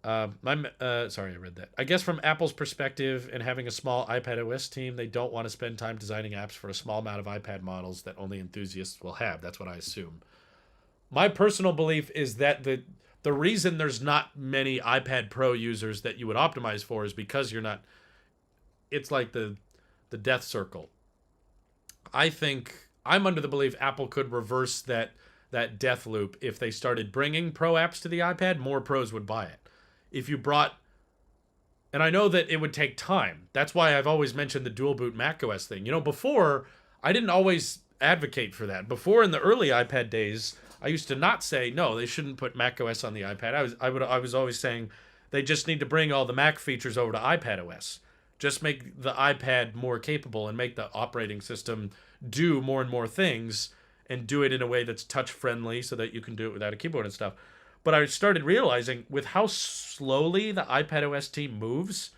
Sorry, I read that. I guess from Apple's perspective and having a small iPadOS team, they don't want to spend time designing apps for a small amount of iPad models that only enthusiasts will have. That's what I assume. My personal belief is that the reason there's not many iPad Pro users that you would optimize for is because you're not it's like the death circle. I think I'm under the belief Apple could reverse that death loop if they started bringing pro apps to the iPad. More pros would buy it. If you brought, and I know that it would take time. That's why I've always mentioned the dual boot macOS thing. You know, before I didn't always advocate for that. Before, in the early iPad days, I used to not say no, they shouldn't put macOS on the iPad. I was always saying they just need to bring all the Mac features over to iPadOS. Just make the iPad more capable and make the operating system do more and more things, and do it in a way that's touch friendly so that you can do it without a keyboard and stuff. But I started realizing with how slowly the iPadOS team moves,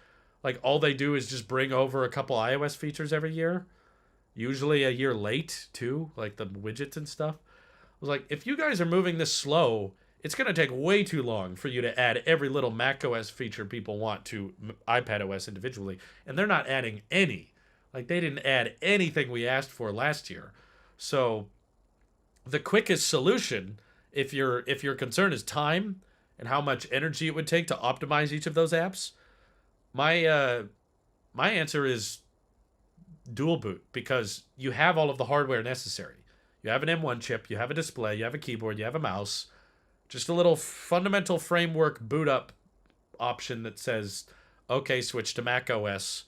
like all they do is just bring over a couple iOS features every year, usually a year late too, like the widgets and stuff. I was like, if you guys are moving this slow, it's going to take way too long for you to add every little macOS feature people want to iPadOS individually. And they're not adding any. Like, they didn't add anything we asked for last year. So the quickest solution, if your concern is time and how much energy it would take to optimize each of those apps, my answer is dual boot, because you have all of the hardware necessary. You have an M1 chip, you have a display, you have a keyboard, you have a mouse. Just a little fundamental framework boot up option that says, okay, switch to macOS.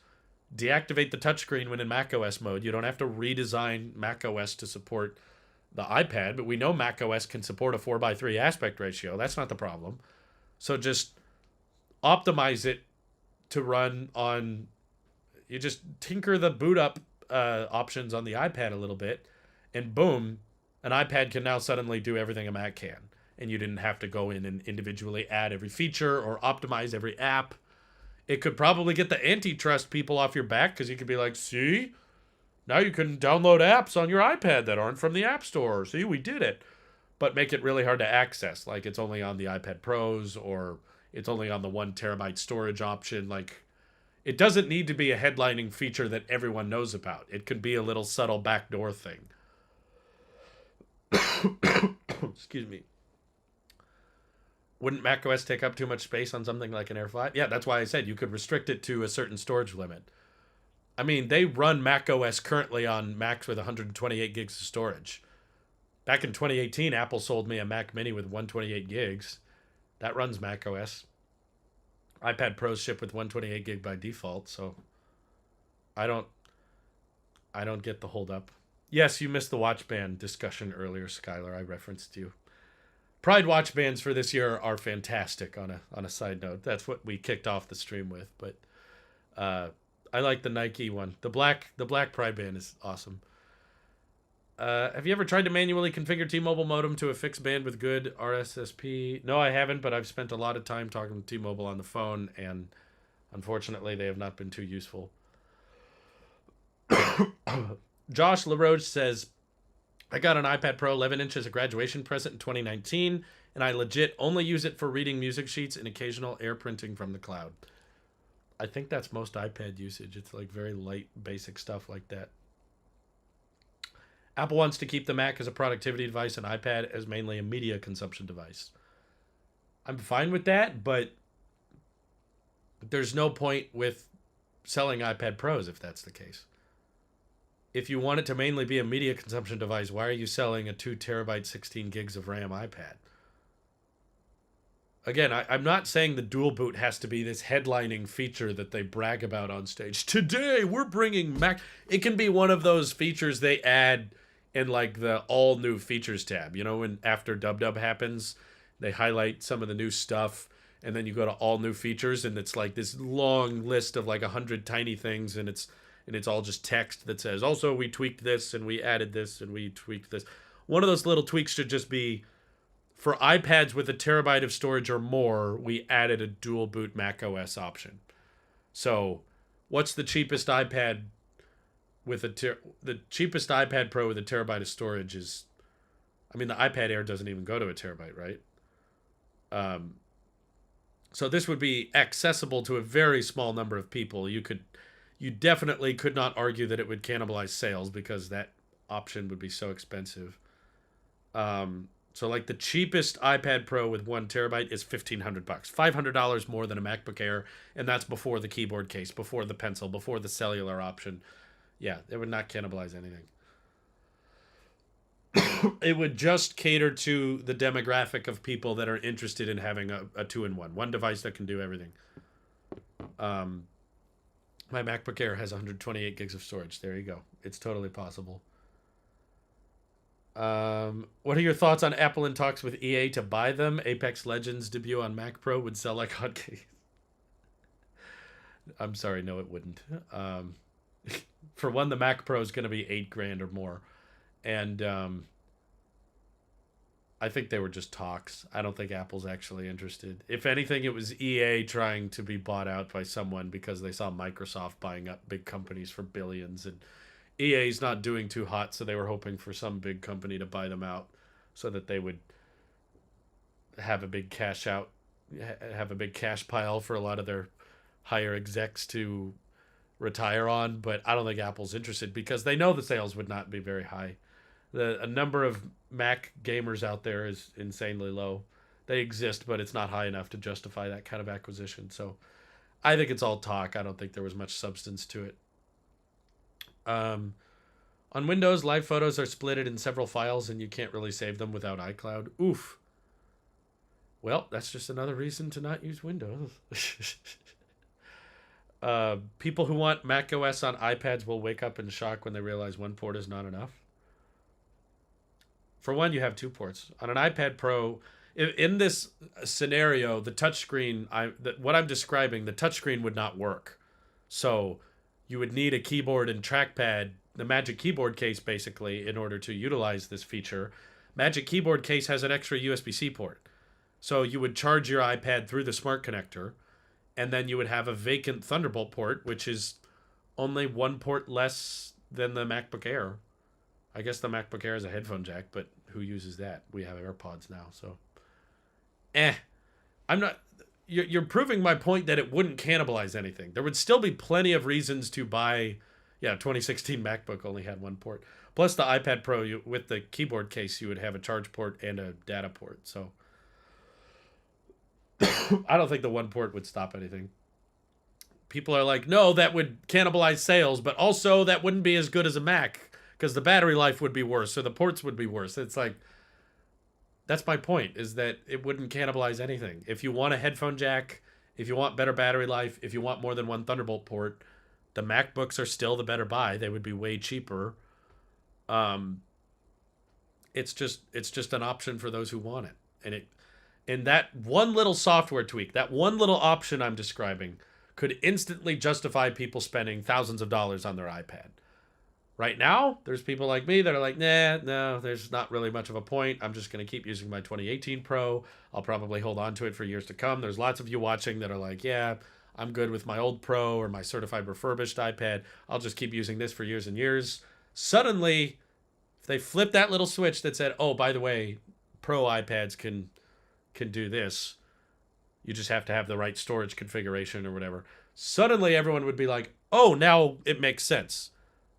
Deactivate the touchscreen when in macOS mode. You don't have to redesign macOS to support the iPad, but we know macOS can support a 4:3 aspect ratio. That's not the problem. So just optimize it to run on, you just tinker the boot up options on the iPad a little bit, and boom, an iPad can now suddenly do everything a Mac can. And you didn't have to go in and individually add every feature or optimize every app. It could probably get the antitrust people off your back, because you could be like, see, now you can download apps on your iPad that aren't from the App Store. See, we did it. But make it really hard to access. Like, it's only on the iPad Pros, or it's only on the 1 terabyte storage option. Like, it doesn't need to be a headlining feature that everyone knows about. It could be a little subtle backdoor thing. Excuse me. Wouldn't macOS take up too much space on something like an Air 5? Yeah, that's why I said you could restrict it to a certain storage limit. I mean, they run macOS currently on Macs with 128 gigs of storage. Back in 2018, Apple sold me a Mac Mini with 128 gigs. That runs macOS. iPad Pros ship with 128 gig by default, so I don't get the hold up. Yes, you missed the watch band discussion earlier, Skylar. I referenced you. Pride watch bands for this year are fantastic. On a side note, that's what we kicked off the stream with. But I like the Nike one. The black Pride band is awesome. Have you ever tried to manually configure T-Mobile modem to a fixed band with good RSSP? No, I haven't, but I've spent a lot of time talking to T-Mobile on the phone, and unfortunately, they have not been too useful. Josh LaRoche says, I got an iPad Pro 11 inch as a graduation present in 2019, and I legit only use it for reading music sheets and occasional air printing from the cloud. I think that's most iPad usage. It's like very light, basic stuff like that. Apple wants to keep the Mac as a productivity device and iPad as mainly a media consumption device. I'm fine with that, but there's no point with selling iPad Pros if that's the case. If you want it to mainly be a media consumption device, why are you selling a 2 terabyte, 16 gigs of RAM iPad? Again, I'm not saying the dual boot has to be this headlining feature that they brag about on stage. Today, we're bringing Mac. It can be one of those features they add in like the all new features tab. You know, when after DubDub happens, they highlight some of the new stuff, and then you go to all new features, and it's like this long list of like 100 tiny things, and it's all just text that says, also, we tweaked this, and we added this, and we tweaked this. One of those little tweaks should just be, for iPads with a terabyte of storage or more, we added a dual boot macOS option. So, what's the cheapest iPad with the cheapest iPad Pro with a terabyte of storage is, I mean, the iPad Air doesn't even go to a terabyte, right? So this would be accessible to a very small number of people. You definitely could not argue that it would cannibalize sales, because that option would be so expensive. So like the cheapest iPad Pro with 1 TB is $1,500, $500 more than a MacBook Air, and that's before the keyboard case, before the pencil, before the cellular option. Yeah, it would not cannibalize anything. It would just cater to the demographic of people that are interested in having a two-in-one, one device that can do everything. Um, my MacBook Air has 128 gigs of storage. There you go. It's totally possible. What are your thoughts on Apple in talks with EA to buy them? Apex Legends debut on Mac Pro would sell like hotcakes. I'm sorry, no, it wouldn't. For one, the Mac Pro is going to be $8,000 or more, and I think they were just talks. I don't think Apple's actually interested. If anything, it was EA trying to be bought out by someone because they saw Microsoft buying up big companies for billions, and EA's not doing too hot, so they were hoping for some big company to buy them out so that they would have a big cash out, have a big cash pile for a lot of their higher execs to retire on. But I don't think Apple's interested because they know the sales would not be very high. A number of Mac gamers out there is insanely low. They exist, but it's not high enough to justify that kind of acquisition. So I think it's all talk. I don't think there was much substance to it. On Windows, live photos are splitted in several files and you can't really save them without iCloud. Oof. Well, that's just another reason to not use Windows. People who want Mac OS on iPads will wake up in shock when they realize one port is not enough. For one, you have 2 ports. On an iPad Pro, in this scenario, the touchscreen, what I'm describing, the touchscreen would not work. So you would need a keyboard and trackpad, the Magic Keyboard case, basically, in order to utilize this feature. Magic Keyboard case has an extra USB-C port. So you would charge your iPad through the smart connector, and then you would have a vacant Thunderbolt port, which is only 1 port less than the MacBook Air. I guess the MacBook Air is a headphone jack, but who uses that? We have AirPods now, so. I'm not. You're proving my point that it wouldn't cannibalize anything. There would still be plenty of reasons to buy. Yeah, 2016 MacBook only had 1 port. Plus the iPad Pro, with the keyboard case, you would have a charge port and a data port. So I don't think the 1 port would stop anything. People are like, no, that would cannibalize sales, but also that wouldn't be as good as a Mac because the battery life would be worse, or the ports would be worse. It's like, that's my point, is that it wouldn't cannibalize anything. If you want a headphone jack, if you want better battery life, if you want more than 1 Thunderbolt port, the MacBooks are still the better buy. They would be way cheaper. It's just an option for those who want it. And that one little software tweak, that one little option I'm describing, could instantly justify people spending thousands of dollars on their iPad. Right now, there's people like me that are like, nah, no, there's not really much of a point. I'm just going to keep using my 2018 Pro. I'll probably hold on to it for years to come. There's lots of you watching that are like, yeah, I'm good with my old Pro or my certified refurbished iPad. I'll just keep using this for years and years. Suddenly, if they flip that little switch that said, oh, by the way, Pro iPads can do this. You just have to have the right storage configuration or whatever. Suddenly, everyone would be like, oh, now it makes sense.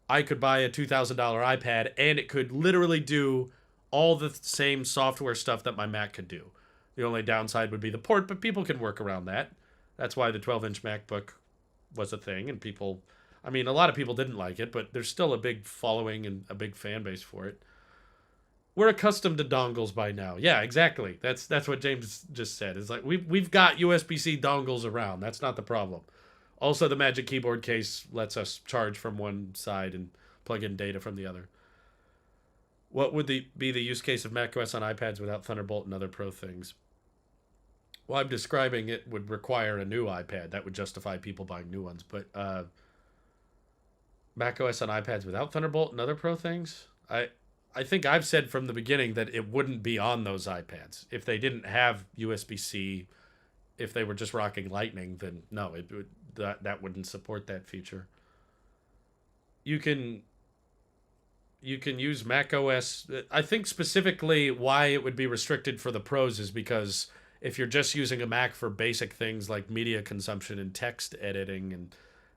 I could buy a $2,000 iPad and it could literally do all the same software stuff that my Mac could do. The only downside would be the port, but people can work around that. That's why the 12-inch MacBook was a thing, and people, I mean, a lot of people didn't like it, but there's still a big following and a big fan base for it. We're accustomed to dongles by now. Yeah, exactly. That's what James just said. It's like we've got USB-C dongles around. That's not the problem. Also, the Magic Keyboard case lets us charge from one side and plug in data from the other. What would be the use case of macOS on iPads without Thunderbolt and other Pro things? Well, I'm describing it would require a new iPad. That would justify people buying new ones. But macOS on iPads without Thunderbolt and other Pro things? I think I've said from the beginning that it wouldn't be on those iPads. If they didn't have USB-C, if they were just rocking Lightning, then no, that wouldn't support that feature. You can use macOS. I think specifically why it would be restricted for the pros is because if you're just using a Mac for basic things like media consumption and text editing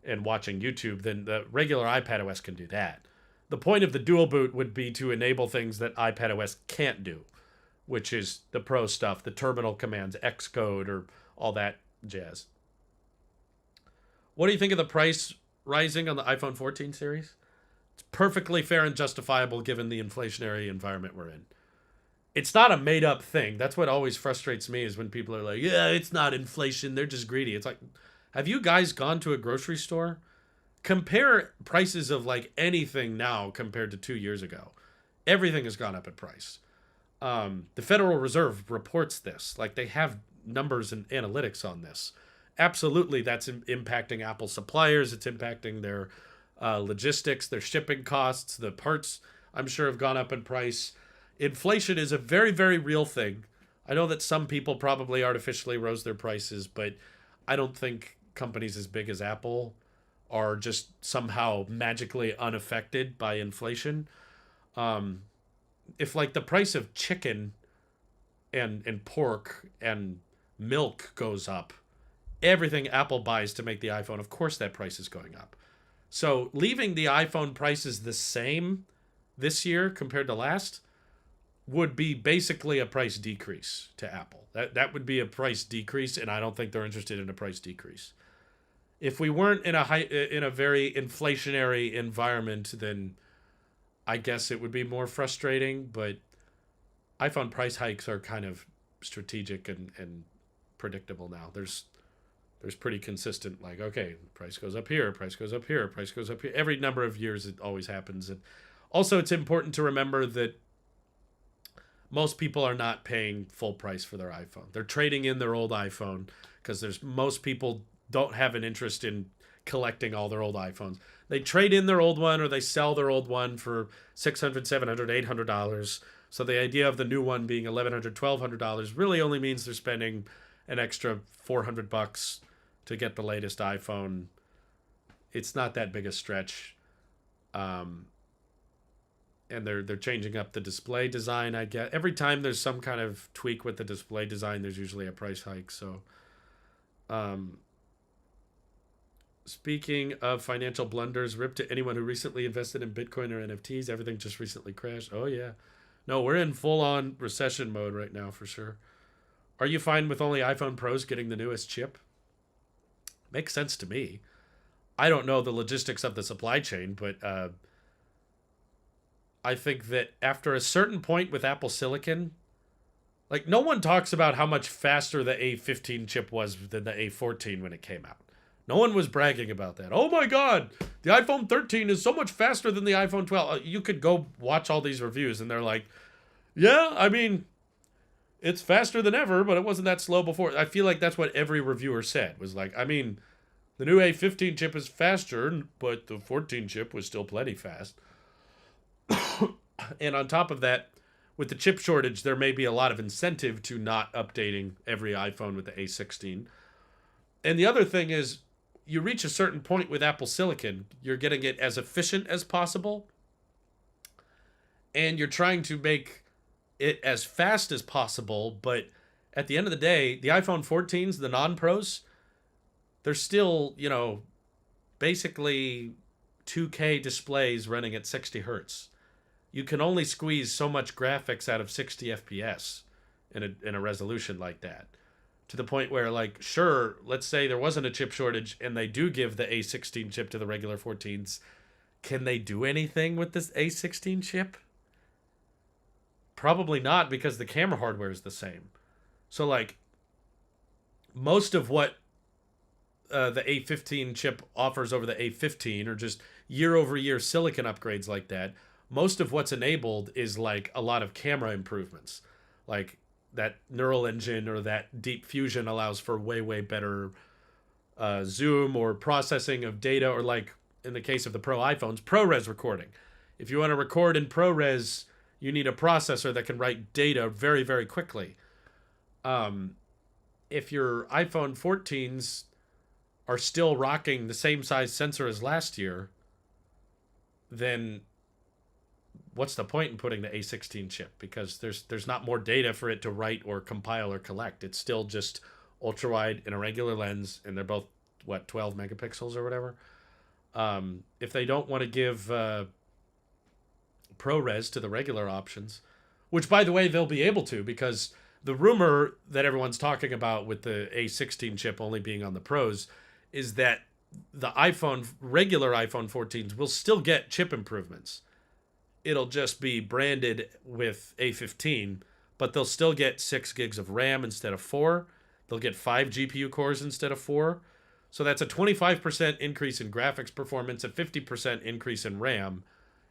and watching YouTube, then the regular iPadOS can do that. The point of the dual boot would be to enable things that iPadOS can't do, which is the Pro stuff, the terminal commands, Xcode, or all that jazz. What do you think of the price rising on the iPhone 14 series? It's perfectly fair and justifiable given the inflationary environment we're in. It's not a made up thing. That's what always frustrates me is when people are like, yeah, it's not inflation. They're just greedy. It's like, have you guys gone to a grocery store? Compare prices of like anything now compared to 2 years ago. Everything has gone up in price. The Federal Reserve reports this. Like they have numbers and analytics on this. Absolutely, that's impacting Apple suppliers. It's impacting their logistics, their shipping costs. The parts, I'm sure, have gone up in price. Inflation is a very, very real thing. I know that some people probably artificially rose their prices, but I don't think companies as big as Apple are just somehow magically unaffected by inflation. If like the price of chicken and pork and milk goes up, everything Apple buys to make the iPhone, of course that price is going up. So leaving the iPhone prices the same this year compared to last would be basically a price decrease to Apple. That would be a price decrease, and I don't think they're interested in a price decrease. If we weren't in a very inflationary environment, then I guess it would be more frustrating, but iPhone price hikes are kind of strategic and predictable now. There's pretty consistent, like, okay, price goes up here, price goes up here, price goes up here. Every number of years it always happens. And also it's important to remember that most people are not paying full price for their iPhone. They're trading in their old iPhone because most people don't have an interest in collecting all their old iPhones. They trade in their old one or they sell their old one for $600, $700, $800. So the idea of the new one being $1,100, $1,200 really only means they're spending an extra $400 to get the latest iPhone. It's not that big a stretch. And they're changing up the display design, I guess. Every time there's some kind of tweak with the display design, there's usually a price hike. So, speaking of financial blunders, rip to anyone who recently invested in Bitcoin or NFTs. Everything just recently crashed. Oh, yeah. No, we're in full-on recession mode right now for sure. Are you fine with only iPhone Pros getting the newest chip? Makes sense to me. I don't know the logistics of the supply chain, but I think that after a certain point with Apple Silicon, like no one talks about how much faster the A15 chip was than the A14 when it came out. No one was bragging about that. Oh my God, the iPhone 13 is so much faster than the iPhone 12. You could go watch all these reviews and they're like, yeah, I mean, it's faster than ever, but it wasn't that slow before. I feel like that's what every reviewer said, was like, I mean, the new A15 chip is faster, but the 14 chip was still plenty fast. And on top of that, with the chip shortage, there may be a lot of incentive to not updating every iPhone with the A16. And the other thing is, you reach a certain point with Apple Silicon, you're getting it as efficient as possible, and you're trying to make it as fast as possible, but at the end of the day, the iPhone 14s, the non-pros, they're still, basically 2K displays running at 60 hertz. You can only squeeze so much graphics out of 60 FPS in a resolution like that. To the point where, like, sure, let's say there wasn't a chip shortage and they do give the A16 chip to the regular 14s. Can they do anything with this A16 chip? Probably not, because the camera hardware is the same. So, like, most of what the A15 chip offers over the A15 are just year-over-year silicon upgrades like that. Most of what's enabled is like a lot of camera improvements. Like that neural engine or that deep fusion allows for way, way better zoom or processing of data, or like in the case of the Pro iPhones, ProRes recording. If you want to record in ProRes, you need a processor that can write data very, very quickly. If your iPhone 14s are still rocking the same size sensor as last year, then what's the point in putting the A16 chip? Because there's not more data for it to write or compile or collect. It's still just ultra wide and a regular lens, and they're both 12 megapixels or whatever. If they don't want to give ProRes to the regular options, Which, by the way, they'll be able to, because the rumor that everyone's talking about with the A16 chip only being on the Pros is that the regular iPhone 14s will still get chip improvements. It'll just be branded with A15, but they'll still get 6 gigs of RAM instead of 4. They'll get 5 GPU cores instead of 4. So that's a 25% increase in graphics performance, a 50% increase in RAM.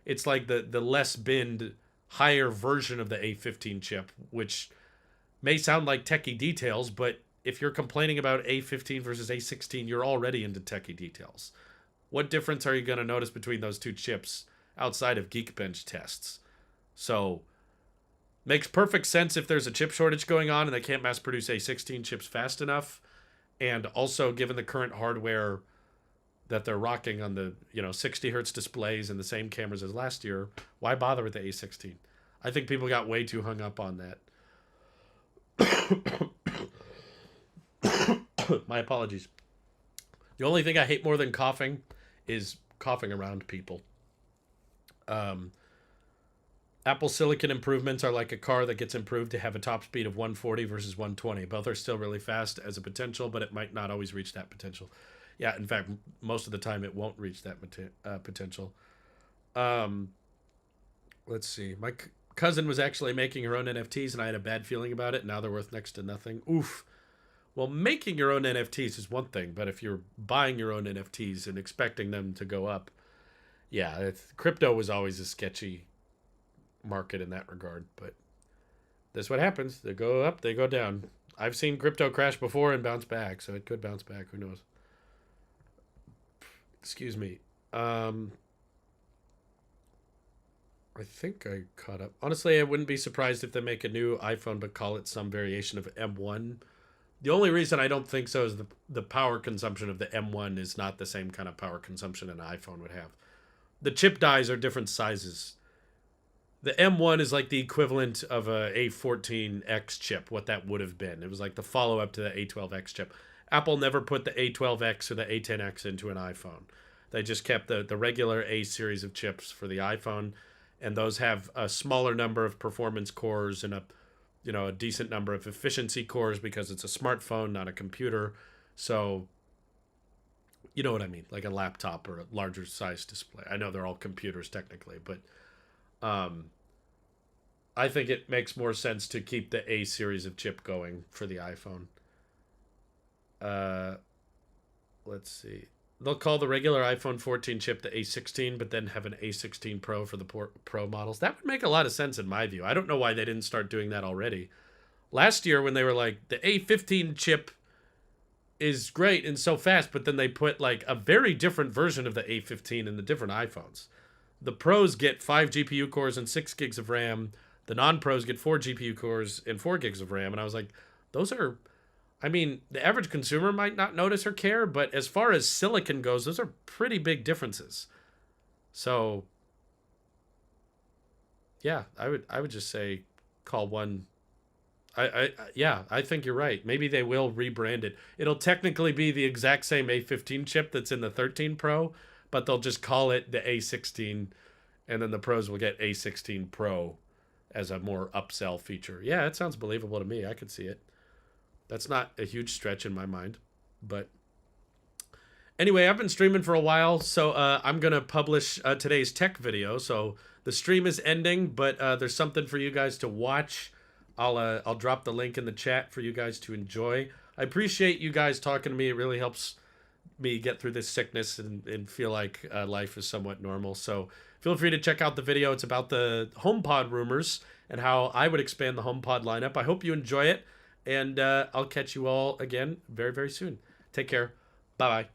It's like the less binned, higher version of the A15 chip, which may sound like techie details, but if you're complaining about A15 versus A16, you're already into techie details. What difference are you going to notice between those two chips outside of Geekbench tests? So, makes perfect sense if there's a chip shortage going on and they can't mass produce A16 chips fast enough. And also, given the current hardware that they're rocking on the 60 hertz displays and the same cameras as last year, why bother with the A16? I think people got way too hung up on that. My apologies. The only thing I hate more than coughing is coughing around people. Apple Silicon improvements are like a car that gets improved to have a top speed of 140 versus 120. Both are still really fast as a potential, but it might not always reach that potential. Yeah, in fact, most of the time it won't reach that potential. Let's see. My cousin was actually making her own NFTs, and I had a bad feeling about it. Now they're worth next to nothing. Oof. Well, making your own NFTs is one thing, but if you're buying your own NFTs and expecting them to go up, yeah, crypto was always a sketchy market in that regard. But that's what happens. They go up, they go down. I've seen crypto crash before and bounce back, so it could bounce back. Who knows? Excuse me. I think I caught up. Honestly, I wouldn't be surprised if they make a new iPhone but call it some variation of M1. The only reason I don't think so is the power consumption of the M1 is not the same kind of power consumption an iPhone would have. The chip dies are different sizes. The M1 is like the equivalent of a A14X chip, what that would have been. It was like the follow-up to the A12X chip. Apple never put the A12X or the A10X into an iPhone. They just kept the regular A series of chips for the iPhone, and those have a smaller number of performance cores and a decent number of efficiency cores because it's a smartphone, not a computer. So, you know what I mean, like a laptop or a larger size display. I know they're all computers technically, but I think it makes more sense to keep the A series of chip going for the iPhone. Let's see. They'll call the regular iPhone 14 chip the A16, but then have an A16 Pro for the Pro models. That would make a lot of sense in my view. I don't know why they didn't start doing that already. Last year when they were like, the A15 chip is great and so fast, but then they put like a very different version of the A15 in the different iPhones. The Pros get 5 GPU cores and 6 gigs of RAM. The non-Pros get 4 GPU cores and 4 gigs of RAM. And I was like, those are... I mean, the average consumer might not notice or care, but as far as silicon goes, those are pretty big differences. So, yeah, I would just say call one. I think you're right. Maybe they will rebrand it. It'll technically be the exact same A15 chip that's in the 13 Pro, but they'll just call it the A16, and then the Pros will get A16 Pro as a more upsell feature. Yeah, it sounds believable to me. I could see it. That's not a huge stretch in my mind. But anyway, I've been streaming for a while, so I'm going to publish today's tech video. So the stream is ending, but there's something for you guys to watch. I'll drop the link in the chat for you guys to enjoy. I appreciate you guys talking to me. It really helps me get through this sickness and feel like life is somewhat normal. So feel free to check out the video. It's about the HomePod rumors and how I would expand the HomePod lineup. I hope you enjoy it. And I'll catch you all again very, very soon. Take care. Bye-bye.